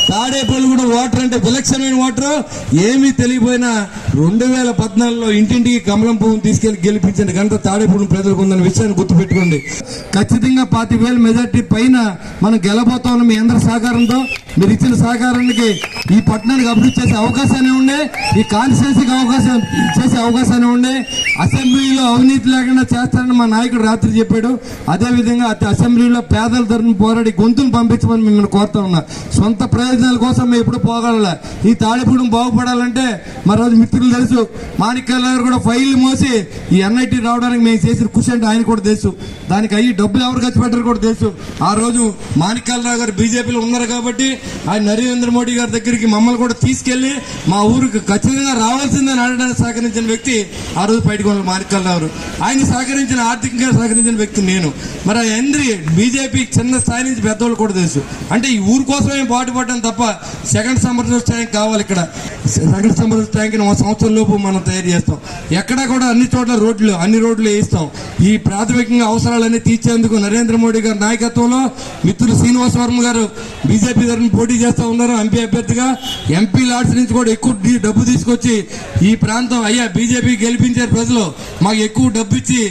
[SPEAKER 5] తాడేపల్లిగూడ ఓటర్ అంటే విలక్షణమైన ఓటర్. ఏమీ తెలియపోయినా 2014లో ఇంటింటికి కమలం పువ్వును తీసుకెళ్లి గెలిపించండి ఘనత తాడేపల్లి ప్రజలకు ఉందన్న విషయాన్ని గుర్తుపెట్టుకోండి. ఖచ్చితంగా 45,000 మెజార్టీ పైన మనం గెలబోతా ఉన్నాం. మీ అందరి సహకారంతో, మీరు ఇచ్చిన సహకారానికి ఈ పట్టణానికి అభివృద్ధి చేసే అవకాశాన్ని ఉండే, ఈ కాన్స్టిట్యున్సీకి చేసే అవకాశాన్ని ఉండే. అసెంబ్లీలో అవినీతి లేకుండా చేస్తారని మా నాయకుడు రాత్రి చెప్పాడు. అదేవిధంగా అసెంబ్లీలో పేదల తరఫున పోరాడి గొంతును పంపించమని మిమ్మల్ని కోరుతా ఉన్నా. సొంత ప్రయోజనాల కోసం మేము ఎప్పుడు పోగల. ఈ తాడేపూడెం బాగుపడాలంటే మరోజు మిత్రులు తెలుసు, మాణిక్యాల గారు కూడా ఫైల్ మోసి ఈ ఎన్ఐటీ రావడానికి మేము చేసిన కృషి అంటే ఆయన కూడా తెలుసు. దానికి అయ్యి డబ్బులు ఎవరు ఖర్చు పెట్టారు కూడా తెలుసు. ఆ రోజు మాణిక్యాలరావు గారు బీజేపీలో ఉన్నారు కాబట్టి ఆయన నరేంద్ర మోడీ గారి దగ్గరికి మమ్మల్ని కూడా తీసుకెళ్లి మా ఊరికి ఖచ్చితంగా రావాల్సిందని అడగడానికి సహకరించిన వ్యక్తి ఆ రోజు బయటకు మాణిక్యాలరావు. ఆయన సహకరించిన, ఆర్థికంగా సహకరించిన వ్యక్తి నేను. మరి బీజేపీ చిన్న స్థాయి నుంచి పెద్దవాళ్ళు కూడా తెలుసు. అంటే ఈ ఊరు కోసమే పాటుపడడం తప్ప సెకండ్ సమ్మర్ ట్యాంక్ కావాలి. ఇక్కడ సెకండ్ సమ్మర్ ట్యాంక్ 1 సంవత్సరం లోపు మనం తయారు చేస్తాం. ఎక్కడా కూడా అన్ని చోట్ల అన్ని రోడ్లు వేయిస్తాం. ఈ ప్రాథమికంగా అవసరాలన్నీ తీర్చేందుకు నరేంద్ర మోడీ గారి నాయకత్వంలో మిత్రులు శ్రీనివాస్ వర్మ గారు బీజేపీ తరఫున పోటీ చేస్తూ ఉన్నారు ఎంపీ అభ్యర్థిగా. ఎంపీ లాడ్స్ నుంచి కూడా ఎక్కువ డబ్బు తీసుకొచ్చి ఈ ప్రాంతం అయ్యా బీజేపీ గెలిపించారు ప్రజలు, మాకు ఎక్కువ డబ్బు ఇచ్చి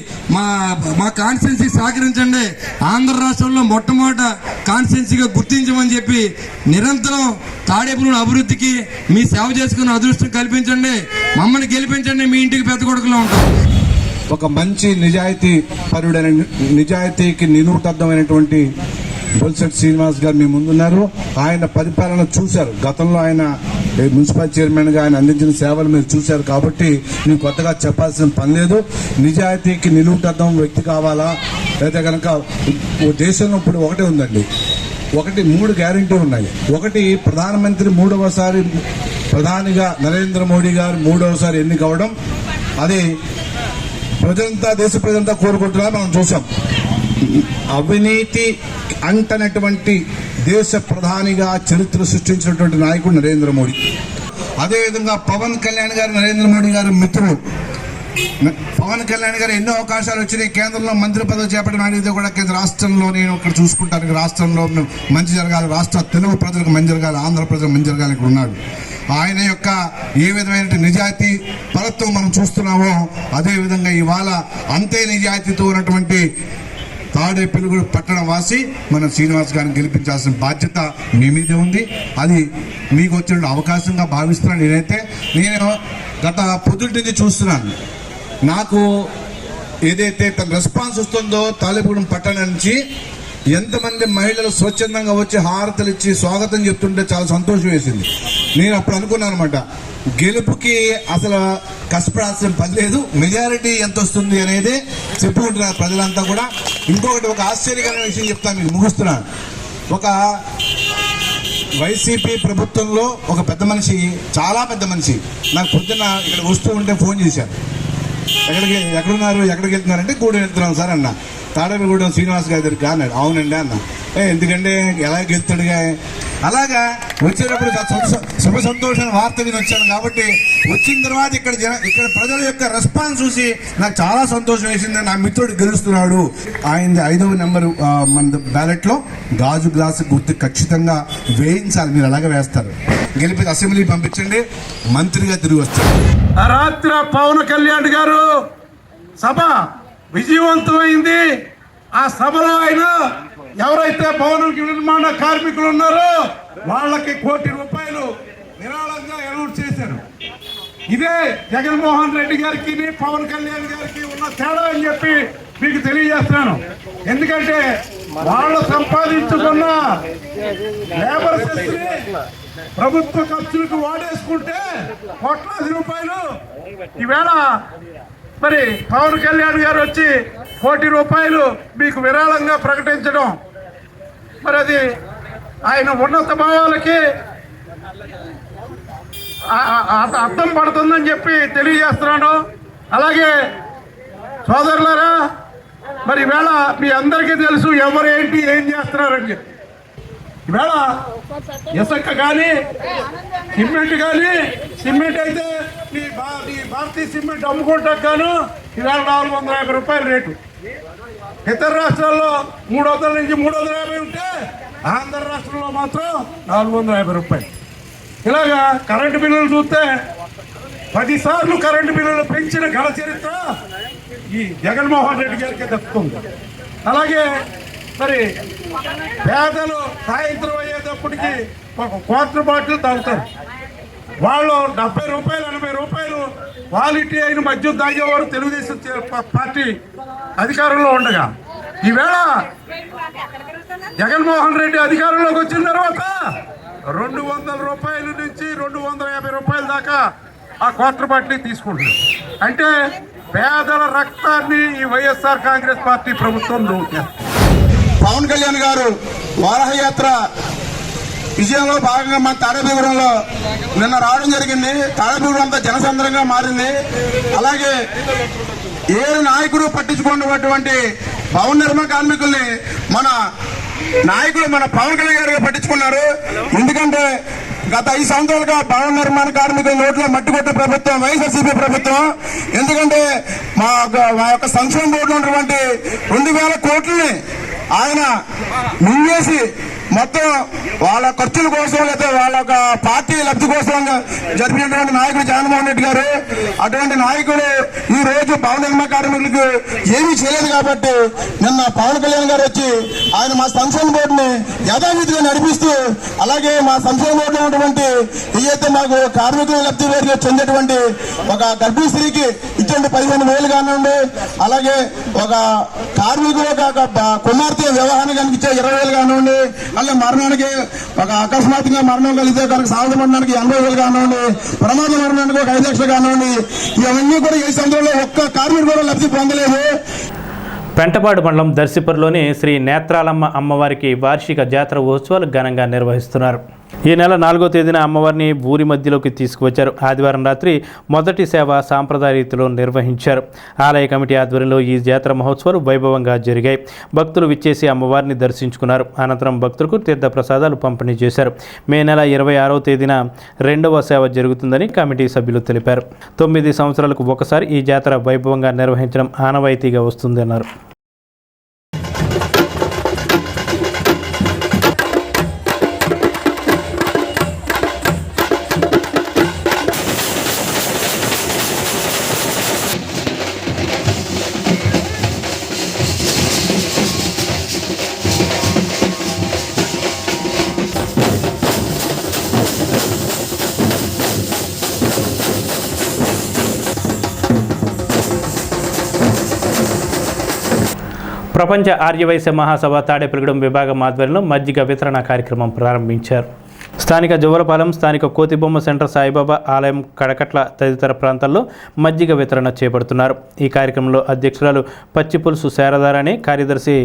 [SPEAKER 5] మా కాన్స్టిట్యున్సీ సహకరించండి, ఆంధ్ర రాష్ట్రంలో మొట్టమొదట కాన్స్టిట్యున్సీగా గుర్తించమని చెప్పి నిరంతరం తాడేపల్లి అభివృద్ధికి మీ సేవ చేసుకున్న అదృష్టం కల్పించండి, మమ్మల్ని గెలిపించండి, మీ ఇంటికి పెద్ద కొడుకులో ఉంటాం.
[SPEAKER 23] ఒక మంచి నిజాయితీ పరుడైన, నిజాయితీకి నిలువుటద్దమైనటువంటి బొలిశెట్టి శ్రీనివాస్ గారు మీ ముందున్నారు. ఆయన పరిపాలన చూశారు. గతంలో ఆయన మున్సిపల్ చైర్మన్ గా ఆయన అందించిన సేవలు మీరు చూశారు కాబట్టి నేను కొత్తగా చెప్పాల్సిన పని లేదు. నిజాయితీకి నిలువుటద్దం వ్యక్తి కావాలా, లేదా కనుక దేశంలో ఇప్పుడు ఒకటే ఉందండి, 3 గ్యారెంటీ ఉన్నాయి. ఒకటి, ప్రధానమంత్రి 3వసారి ప్రధానిగా నరేంద్ర మోడీ గారు 3వసారి ఎన్నికవడం. అది ప్రజలంతా, దేశ ప్రజలంతా కోరుకుంటున్నారు, మనం చూసాం. అవినీతి అంటనటువంటి దేశ ప్రధానిగా చరిత్ర సృష్టించినటువంటి నాయకుడు నరేంద్ర మోడీ. అదేవిధంగా పవన్ కళ్యాణ్ గారు నరేంద్ర మోడీ గారు మిత్రుడు. పవన్ కళ్యాణ్ గారు ఎన్నో అవకాశాలు వచ్చినాయి. కేంద్రంలో మంత్రి పదవి చేపట్టిన అడిగితే కూడా రాష్ట్రంలో నేను ఇక్కడ చూసుకుంటాను, రాష్ట్రంలో మంచి జరగాలి, రాష్ట్ర తెలుగు ప్రజలకు మంచి జరగాలి, ఆంధ్ర ప్రజలకు మంచి జరగాలి ఇక్కడ ఉన్నాడు. ఆయన యొక్క ఏ విధమైన నిజాయితీ పరత్వం మనం చూస్తున్నామో అదేవిధంగా ఇవాళ అంతే నిజాయితీతో ఉన్నటువంటి తాడేపల్లిగూడెం పట్టణ వాసి మన శ్రీనివాస్ గారిని గెలిపించాల్సిన బాధ్యత మీ మీదే ఉంది. అది మీకు వచ్చిన అవకాశంగా భావిస్తున్నాను. నేను గత పొద్దుటి నుంచి చూస్తున్నాను. నాకు ఏదైతే తన రెస్పాన్స్ వస్తుందో తాడేపల్లిగూడెం పట్టణం నుంచి ఎంతమంది మహిళలు స్వచ్ఛందంగా వచ్చి హారతలు ఇచ్చి స్వాగతం చెప్తుంటే చాలా సంతోషం వేసింది. నేను అప్పుడు అనుకున్నాను అనమాట, గెలుపుకి అసలు కష్టపడాల్సిన పని లేదు, మెజారిటీ ఎంత వస్తుంది అనేది చెప్పుకుంటున్నారు ప్రజలంతా కూడా. ఇంకొకటి ఒక ఆశ్చర్యకరమైన విషయం చెప్తాను, మీకు ముగిస్తున్నాను. ఒక వైసీపీ ప్రభుత్వంలో ఒక పెద్ద మనిషి, చాలా పెద్ద మనిషి, నాకు పొద్దున్న ఇక్కడ వస్తూ ఉంటే ఫోన్ చేశారు. ఎక్కడున్నారు, ఎక్కడికి వెళ్తున్నారంటే గూడెం వెళ్తున్నాం సార్ అన్న. తాడేపల్లిగూడెం శ్రీనివాస్ గారి దగ్గరికి అన్నాడు. అవునండి అన్న. ఎందుకంటే ఎలా గెలుతాడుగా. అలాగా వచ్చేటప్పుడు శుభ సంతోషాన్ని వార్త విని వచ్చాను కాబట్టి వచ్చిన తర్వాత ఇక్కడ ప్రజల యొక్క రెస్పాన్స్ చూసి నాకు చాలా సంతోషం వేసింది. నా మిత్రుడు గెలుస్తున్నాడు. ఆయన 5వ నెంబరు మన బ్యాలెట్ లో గాజు గ్లాసు గుర్తు ఖచ్చితంగా వేయించాలి. మీరు అలాగే వేస్తారు. గెలిపి అసెంబ్లీ పంపించండి, మంత్రిగా తిరిగి వస్తారు.
[SPEAKER 11] రాత్రి పవన్ కళ్యాణ్ గారు సభ విజయవంతమైంది. ఆ సభలో ఆయన ఎవరైతే భవన నిర్మాణ కార్మికులు ఉన్నారో వాళ్ళకి ₹1 కోటి విరాళంగా అనౌన్స్ చేశారు. ఇదే జగన్మోహన్ రెడ్డి గారికి పవన్ కళ్యాణ్ గారికి ఉన్న తేడా అని చెప్పి మీకు తెలియజేస్తున్నాను. ఎందుకంటే వాళ్ళు సంపాదించుకున్న లేబర్ సెస్ని ప్రభుత్వ ఖర్చులకు వాడేసుకుంటే ₹1,00,000 ఈవేళ మరి పవన్ కళ్యాణ్ గారు వచ్చి ₹1 కోటి మీకు విరాళంగా ప్రకటించడం, మరి అది ఆయన ఉన్నత భావాలకి అర్థం పడుతుందని చెప్పి తెలియజేస్తున్నాను. అలాగే సోదరులారా, మరి ఈవేళ మీ అందరికీ తెలుసు ఎవరు ఏంటి ఏం చేస్తున్నారని చెప్పి. ఈవేళ ఇసుక కానీ సిమెంట్ కానీ, సిమెంట్ అయితే ఈ భారతీయ సిమెంట్ అమ్ముకుంటాకు గాను ఈవేళ ₹450 రేటు. ఇతర రాష్ట్రాల్లో 300 నుంచి 350 ఉంటే ఆంధ్ర రాష్ట్రంలో మాత్రం ₹450. ఇలాగా కరెంటు బిల్లులు చూస్తే 10 సార్లు కరెంటు బిల్లులు పెంచిన ఘన చరిత్ర ఈ జగన్మోహన్ రెడ్డి గారికి దక్కుతుంది. అలాగే మరి పేదలు సాయంత్రం అయ్యేటప్పటికి ఒక క్వార్టర్ బాటిల్ తాగుతారు. వాళ్ళు ₹70, ₹80 క్వాలిటీ అయిన మద్యం తాగేవారు తెలుగుదేశం పార్టీ అధికారంలో ఉండగా, ఈవేళ జగన్మోహన్ రెడ్డి అధికారంలోకి వచ్చిన తర్వాత ₹200 నుంచి ₹250 దాకా ఆ క్వార్టర్ బాటిల్ తీసుకుంటున్నారు. అంటే పేదల రక్తాన్ని ఈ వైఎస్ఆర్ కాంగ్రెస్ పార్టీ ప్రభుత్వం దోచారు.
[SPEAKER 23] పవన్ కళ్యాణ్ గారు వారహయాత్ర విజయంలో భాగంగా మన తాడేపల్లిగూడెంలో నిన్న రావడం జరిగింది. తాడేపల్లిగూడెం అంతా జనసంద్రంగా మారింది. అలాగే ఏ నాయకుడు పట్టించుకున్నటువంటి భవన నిర్మాణ కార్మికుల్ని మన నాయకులు మన పవన్ కళ్యాణ్ గారు పట్టించుకున్నారు. ఎందుకంటే గత 5 సంవత్సరాలుగా భవన నిర్మాణ కార్మికుల నోట్లో మట్టి కొట్టే ప్రభుత్వం వైఎస్ఆర్సీపీ ప్రభుత్వం. ఎందుకంటే మా యొక్క సంక్షేమ బోర్డులో ఉన్నటువంటి 2,000 కోట్లని ఆయన మింగేసి మొత్తం వాళ్ళ ఖర్చుల కోసం లేదా వాళ్ళ ఒక పార్టీ లబ్ధి కోసం జరిపినటువంటి నాయకుడు జగన్మోహన్ రెడ్డి గారు. అటువంటి నాయకుడు ఈ రోజు భవన నిర్మాణ కార్మికులకు ఏమీ చేయలేదు కాబట్టి నిన్న పవన్ కళ్యాణ్ గారు వచ్చి ఆయన మా సంక్షేమ బోర్డుని యథావిధిగా నడిపిస్తూ, అలాగే మా సంక్షేమ బోర్డులో ఉన్నటువంటి ఏదైతే మాకు కార్మికుల లబ్ధి వేరుగా చెందేటువంటి ఒక గర్భిణీ స్త్రీకి ఇటువంటి 15,000 కానివ్వండి, అలాగే ఒక కార్మికులు ఒక కుమార్తె వివాహానికి కనిపించే 20,000 కానివ్వండి, అలా మరణానికి ఒక అకస్మాత్తుగా మరణం కలిగితే కనుక సాగు మరణానికి 80,000 కానివ్వండి, ప్రమాద మరణానికి ఒక 5 లక్షలు కానివ్వండి, ఇవన్నీ కూడా 7 సంవత్సరాల్లో ఒక్క కార్మికుడు కూడా లబ్ధి పొందలేదు.
[SPEAKER 1] పెంటపాడు మండలం దర్శిపూర్లోని శ్రీ నేత్రాలమ్మ అమ్మవారికి వార్షిక జాతర ఉత్సవాలు ఘనంగా నిర్వహిస్తున్నారు. ఈ నెల 4వ తేదీన అమ్మవారిని ఊరి మధ్యలోకి తీసుకువచ్చారు. ఆదివారం రాత్రి మొదటి సేవ సాంప్రదాయ రీతిలో నిర్వహించారు. ఆలయ కమిటీ ఆధ్వర్యంలో ఈ జాతర మహోత్సవాలు వైభవంగా జరిగాయి. భక్తులు విచ్చేసి అమ్మవారిని దర్శించుకున్నారు. అనంతరం భక్తులకు తీర్థ ప్రసాదాలు పంపిణీ చేశారు. మే నెల 26వ తేదీన 2వ సేవ జరుగుతుందని కమిటీ సభ్యులు తెలిపారు. 9 సంవత్సరాలకు ఒకసారి ఈ జాతర వైభవంగా నిర్వహించడం ఆనవాయితీగా వస్తుందన్నారు. ప్రపంచ ఆర్యవైశ్య మహాసభ తాడేపల్లిగూడెం విభాగం ఆధ్వర్యంలో మజ్జిగ వితరణ కార్యక్రమం ప్రారంభించారు. స్థానిక జువలపాలెం, స్థానిక కోతిబొమ్మ సెంటర్, సాయిబాబా ఆలయం, కడకట్ల తదితర ప్రాంతాల్లో మజ్జిగ వితరణ చేపడుతున్నారు. ఈ కార్యక్రమంలో అధ్యక్షురాలు పచ్చిపులుసు శారదారాణి, కార్యదర్శి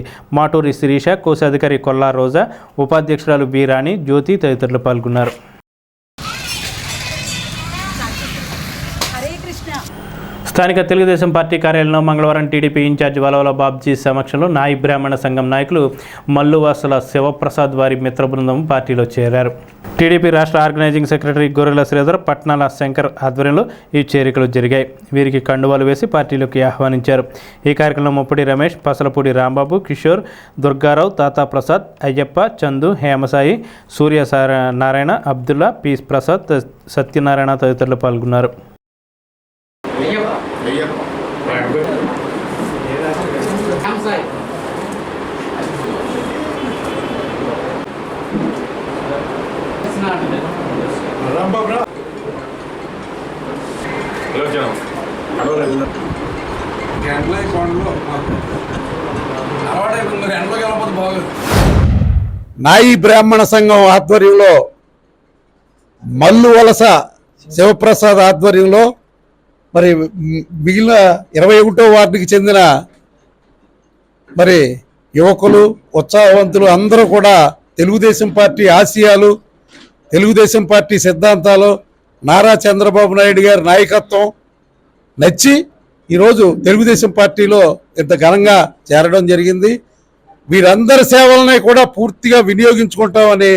[SPEAKER 1] మాటూరి శిరీష, కోశాధికారి కొల్లా రోజా, ఉపాధ్యక్షురాలు బి రాణి, జ్యోతి తదితరులు పాల్గొన్నారు. స్థానిక తెలుగుదేశం పార్టీ కార్యాలయంలో మంగళవారం టీడీపీ ఇన్ఛార్జ్ వలవల బాబ్జీ సమక్షంలో నాయి బ్రాహ్మణ సంఘం నాయకులు మల్లువాసుల శివప్రసాద్ వారి మిత్ర బృందం పార్టీలో చేరారు. టీడీపీ రాష్ట్ర ఆర్గనైజింగ్ సెక్రటరీ గొర్రెల శ్రీధర్, పట్నాల శంకర్ ఆధ్వర్యంలో ఈ చేరికలు జరిగాయి. వీరికి కండువాలు వేసి పార్టీలోకి ఆహ్వానించారు. ఈ కార్యక్రమంలో ముప్పటి రమేష్, పసలపూడి రాంబాబు, కిషోర్, దుర్గారావు, తాతా ప్రసాద్, అయ్యప్ప, చందు, హేమసాయి, సూర్య నారాయణ, అబ్దుల్లా, పి ప్రసాద్, సత్యనారాయణ తదితరులు పాల్గొన్నారు.
[SPEAKER 6] నాయి బ్రాహ్మణ సంఘం ఆధ్వర్యంలో మల్లు వలస శివప్రసాద్ ఆధ్వర్యంలో మరి మిగిలిన 21వ వార్డుకి చెందిన మరి యువకులు, ఉత్సాహవంతులు అందరూ కూడా తెలుగుదేశం పార్టీ ఆశయాలు, తెలుగుదేశం పార్టీ సిద్ధాంతాలు, నారా చంద్రబాబు నాయుడు గారి నాయకత్వం నచ్చి ఈరోజు తెలుగుదేశం పార్టీలో ఇంత ఘనంగా చేరడం జరిగింది. వీరందరి సేవలనే కూడా పూర్తిగా వినియోగించుకుంటామని,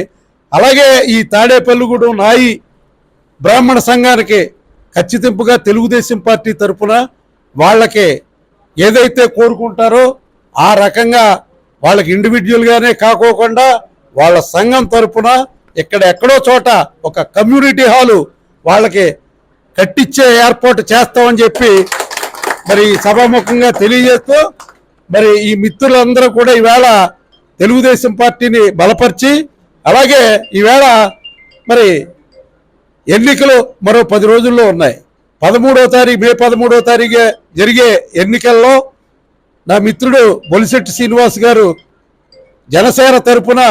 [SPEAKER 6] అలాగే ఈ తాడేపల్లిగూడెం నాయి బ్రాహ్మణ సంఘానికి ఖచ్చితంగా తెలుగుదేశం పార్టీ తరఫున వాళ్ళకి ఏదైతే కోరుకుంటారో ఆ రకంగా వాళ్ళకి ఇండివిజువల్గానే కాకోకుండా వాళ్ళ సంఘం తరఫున ఎక్కడో చోట ఒక కమ్యూనిటీ హాలు వాళ్ళకి కట్టించే ఏర్పాటు చేస్తామని చెప్పి మరి సభాముఖంగా తెలియజేస్తూ, మరి ఈ మిత్రులందరూ కూడా ఈవేళ తెలుగుదేశం పార్టీని బలపరిచి, అలాగే ఈవేళ మరి ఎన్నికలు మరో 10 రోజుల్లో ఉన్నాయి. 13వ తారీఖు, మే 13వ తారీఖు జరిగే ఎన్నికల్లో నా మిత్రుడు బొలిశెట్టి శ్రీనివాస్ గారు జనసేన తరఫున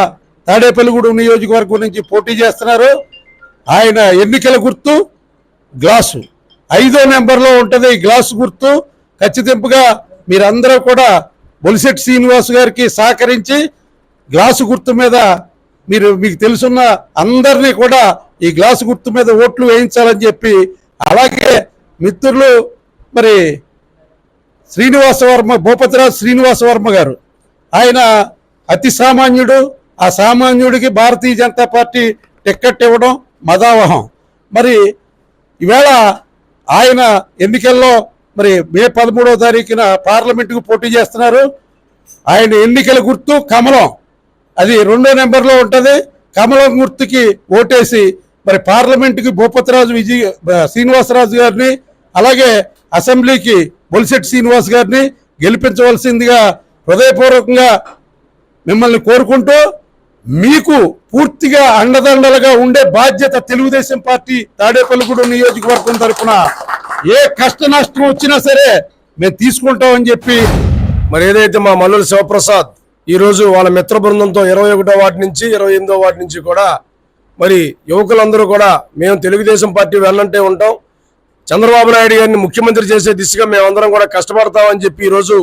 [SPEAKER 6] తాడేపల్లిగూడెం నియోజకవర్గం నుంచి పోటీ చేస్తున్నారు. ఆయన ఎన్నికల గుర్తు గ్లాసు, 5వ నెంబర్లో ఉంటుంది ఈ గ్లాసు గుర్తు. ఖచ్చితంగా మీరందరూ కూడా బొలిశెట్టి శ్రీనివాస్ గారికి సహకరించి గ్లాసు గుర్తు మీద మీకు తెలుసున్న అందరినీ కూడా ఈ గ్లాసు గుర్తు మీద ఓట్లు వేయించాలని చెప్పి, అలాగే మిత్రులు మరి భూపతిరాజు శ్రీనివాస వర్మ గారు, ఆయన అతి సామాన్యుడు. ఆ సామాన్యుడికి భారతీయ జనతా పార్టీ టిక్కెట్ ఇవ్వడం మదావహం. మరి ఈవేళ ఆయన ఎన్నికల్లో మరి మే 13వ తారీఖున పార్లమెంటుకు పోటీ చేస్తున్నారు. ఆయన ఎన్నికల గుర్తు కమలం, అది 2వ నెంబర్లో ఉంటుంది. కమలం గుర్తుకి ఓటేసి మరి పార్లమెంటుకి భూపతిరాజు శ్రీనివాసరాజు గారిని, అలాగే అసెంబ్లీకి బొలిశెట్టి శ్రీనివాస్ గారిని గెలిపించవలసిందిగా హృదయపూర్వకంగా మిమ్మల్ని కోరుకుంటూ, మీకు పూర్తిగా అండదండలుగా ఉండే బాధ్యత తెలుగుదేశం పార్టీ తాడేపల్లిగూడెం నియోజకవర్గం తరఫున ఏ కష్ట నష్టం వచ్చినా సరే మేము తీసుకుంటామని చెప్పి,
[SPEAKER 7] మరి ఏదైతే మా మల్లుల శివప్రసాద్ ఈరోజు వాళ్ళ మిత్ర బృందంతో 21వ వార్డు నుంచి 28వ వార్డు నుంచి కూడా మరి యువకులందరూ కూడా మేము తెలుగుదేశం పార్టీ వెళ్ళంటే ఉంటాం, చంద్రబాబు నాయుడు గారిని ముఖ్యమంత్రి చేసే దిశగా మేమందరం కూడా కష్టపడతామని చెప్పి ఈరోజు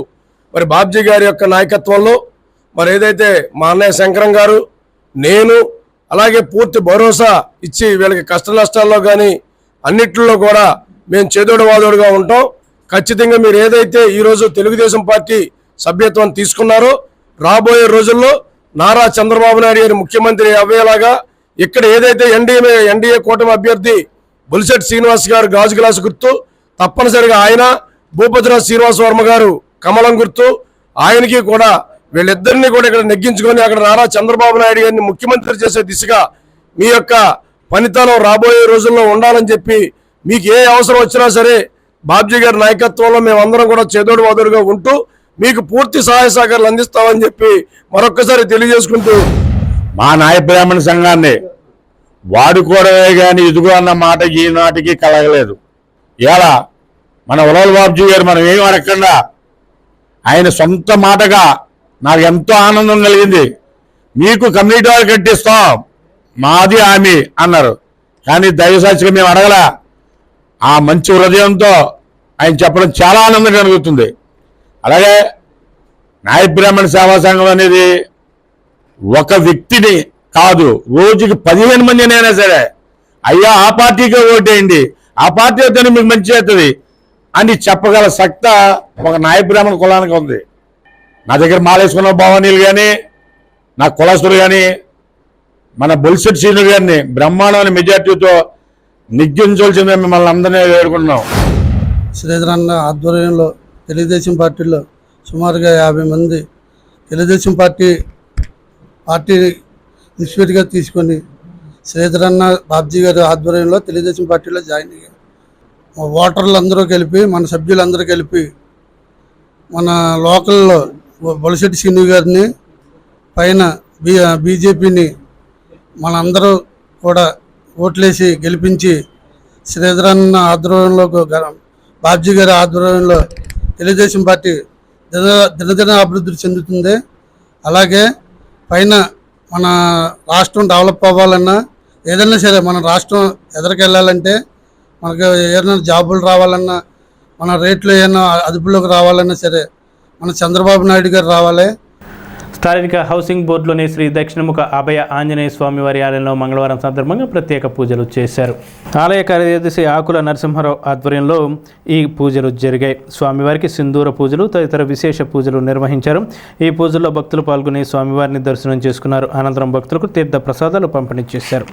[SPEAKER 7] మరి బాబ్జీ గారి యొక్క నాయకత్వంలో మరి ఏదైతే మా అన్నయ్య శంకరం గారు, నేను, అలాగే పూర్తి భరోసా ఇచ్చి వీళ్ళకి కష్ట నష్టాల్లో కానీ అన్నిట్లో కూడా మేము చేదోడు వాదోడుగా ఉంటాం. ఖచ్చితంగా మీరు ఏదైతే ఈరోజు తెలుగుదేశం పార్టీ సభ్యత్వం తీసుకున్నారో రాబోయే రోజుల్లో నారా చంద్రబాబు నాయుడు గారి ముఖ్యమంత్రి అయ్యేలాగా ఇక్కడ ఏదైతే ఎన్డీఏ కూటమి అభ్యర్థి బొలిశెట్టి శ్రీనివాస్ గారు గాజు గ్లాసు గుర్తు, తప్పనిసరిగా ఆయన, భూపతిరాజు శ్రీనివాస వర్మ గారు కమలం గుర్తు, ఆయనకి కూడా వీళ్ళిద్దరినీ కూడా ఇక్కడ నెగ్గించుకొని అక్కడ నారా చంద్రబాబు నాయుడు గారిని ముఖ్యమంత్రి చేసే దిశగా మీ యొక్క పనితనం రాబోయే రోజుల్లో ఉండాలని చెప్పి, మీకు ఏ అవసరం వచ్చినా సరే బాబ్జీ గారి నాయకత్వంలో మేమందరం కూడా చేదోడు వాదోడుగా ఉంటూ మీకు పూర్తి సహాయ సహకారాలు అందిస్తామని చెప్పి మరొక్కసారి తెలియజేసుకుంటూ,
[SPEAKER 8] మా నాయ బ్రాహ్మణ సంఘాన్ని వాడుకోవడమే కానీ ఇదిగో అన్న మాట ఈనాటికి కలగలేదు. ఇలా మన వలవల బాబ్జీ గారు మనం ఏం అడగకుండా ఆయన సొంత మాటగా నాకు ఎంతో ఆనందం కలిగింది. మీకు కమ్యూనిటీ వాళ్ళు కట్టిస్తాం, మాది హామీ అన్నారు. కానీ దైవసాక్షిగా మేము అడగలా. ఆ మంచి హృదయంతో ఆయన చెప్పడం చాలా ఆనందం కలుగుతుంది. అలాగే నాయ బ్రాహ్మణ సేవా సంఘం అనేది ఒక వ్యక్తిని కాదు, రోజుకి 15 మంది అయినా సరే, అయ్యా ఆ పార్టీకే ఓటేయండి, ఆ పార్టీ అయితేనే మీకు మంచి అవుతుంది అని చెప్పగల సత్త ఒక నాయ బ్రాహ్మణ కులానికి ఉంది. నా దగ్గర మాలేసుకున్న భవానీలు కానీ, నా కులస్తులు కానీ, మన బొలిశెట్టి శ్రీను గారిని బ్రహ్మాండమైన మెజార్టీతో నెగ్గించవలసిందే మిమ్మల్ని అందరినీ వేడుకుంటున్నాం.
[SPEAKER 9] శ్రీధరన్న ఆధ్వర్యంలో తెలుగుదేశం పార్టీలో సుమారుగా 50 మంది తెలుగుదేశం పార్టీ ఇన్స్టిట్యూట్గా తీసుకొని శ్రీధరన్న బాబ్జీ గారి ఆధ్వర్యంలో తెలుగుదేశం పార్టీలో జాయిన్ అయ్యారు. ఓటర్లు అందరూ కలిపి, మన సభ్యులందరూ కలిపి మన లోకల్లో బొలిశెట్టి శ్రీను గారిని పైన బీజేపీని మనందరూ కూడా ఓట్లేసి గెలిపించి శ్రీధరన్న ఆధ్వర్యంలో బాబ్జీ గారి ఆధ్వర్యంలో తెలుగుదేశం పార్టీ దినదిన అభివృద్ధి చెందుతుంది. అలాగే పైన మన రాష్ట్రం డెవలప్ అవ్వాలన్నా, ఏదైనా సరే మన రాష్ట్రం ఎదరికెళ్ళాలంటే, మనకు ఏదైనా జాబులు రావాలన్నా, మన రేట్లు ఏమైనా అదుపులోకి రావాలన్నా సరే మన చంద్రబాబు నాయుడు గారు రావాలి.
[SPEAKER 1] స్థానిక హౌసింగ్ బోర్డులోని శ్రీ దక్షిణముఖ అభయ ఆంజనేయ స్వామి వారి ఆలయంలో మంగళవారం సందర్భంగా ప్రత్యేక పూజలు చేశారు. ఆలయ కార్యదర్శి ఆకుల నరసింహారావు ఆధ్వర్యంలో ఈ పూజలు జరిగాయి. స్వామివారికి సింధూర పూజలు తదితర విశేష పూజలు నిర్వహించారు. ఈ పూజల్లో భక్తులు పాల్గొని స్వామివారిని దర్శనం చేసుకున్నారు. అనంతరం భక్తులకు తీర్థ ప్రసాదాలు పంపిణీ చేశారు.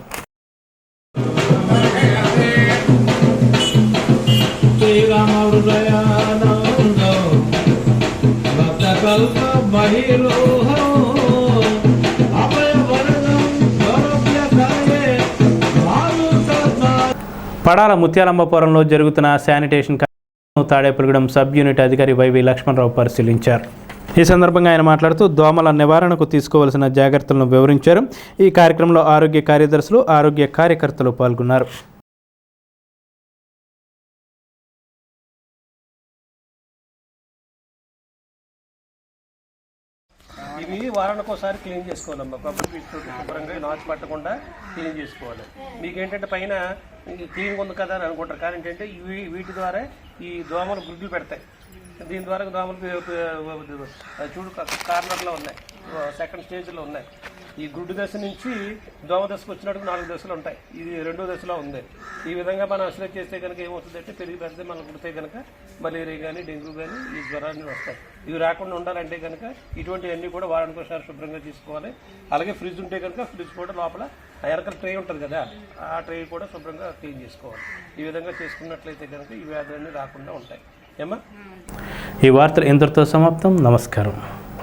[SPEAKER 1] పడాల ముత్యాలమ్మపురంలో జరుగుతున్న శానిటేషన్ కార్యక్రమం తాడేపల్లిగూడెం సబ్ యూనిట్ అధికారి వైవి లక్ష్మణరావు పరిశీలించారు. ఈ సందర్భంగా ఆయన మాట్లాడుతూ దోమల నివారణకు తీసుకోవాల్సిన జాగ్రత్తలను వివరించారు. ఈ కార్యక్రమంలో ఆరోగ్య కార్యదర్శులు, ఆరోగ్య కార్యకర్తలు పాల్గొన్నారు.
[SPEAKER 10] ఇవి వారానికి ఒకసారి క్లీన్ చేసుకోవాలమ్మా. కొబ్బరి పీచుతో శుభ్రంగా నాచు పట్టకుండా క్లీన్ చేసుకోవాలి. మీకేంటంటే పైన క్లీన్గా ఉంది కదా అని అనుకుంటారు, కానీ ఏంటంటే వీటి ద్వారా ఈ దోమలు గుడ్లు పెడతాయి. దీని ద్వారా దోమలు చూడు కార్నర్లో ఉన్నాయి, సెకండ్ స్టేజ్లో ఉన్నాయి. ఈ గుడ్డు దశ నుంచి దోమ దశకు వచ్చినట్టు 4 దశలు ఉంటాయి. ఇది 2వ దశలో ఉంది. ఈ విధంగా మనం అసలు చేస్తే కనుక ఏమవుతుందంటే పెరిగి పెడితే మనం కుడితే కనుక మలేరియా కానీ, డెంగ్యూ కానీ, ఈ జ్వరాన్ని వస్తాయి. ఇవి రాకుండా ఉండాలంటే కనుక ఇటువంటివన్నీ కూడా వారానికి ఒకసారి శుభ్రంగా తీసుకోవాలి. అలాగే ఫ్రిడ్జ్ ఉంటే కనుక ఫ్రిడ్జ్ కూడా లోపల ఎరకల ట్రే ఉంటుంది కదా, ఆ ట్రే కూడా శుభ్రంగా క్లీన్ చేసుకోవాలి. ఈ విధంగా చేసుకున్నట్లయితే కనుక ఈ వ్యాధులన్నీ రాకుండా ఉంటాయి. ఏమా?
[SPEAKER 1] ఈ వార్తలు ఇంతటితో సమాప్తం. నమస్కారం.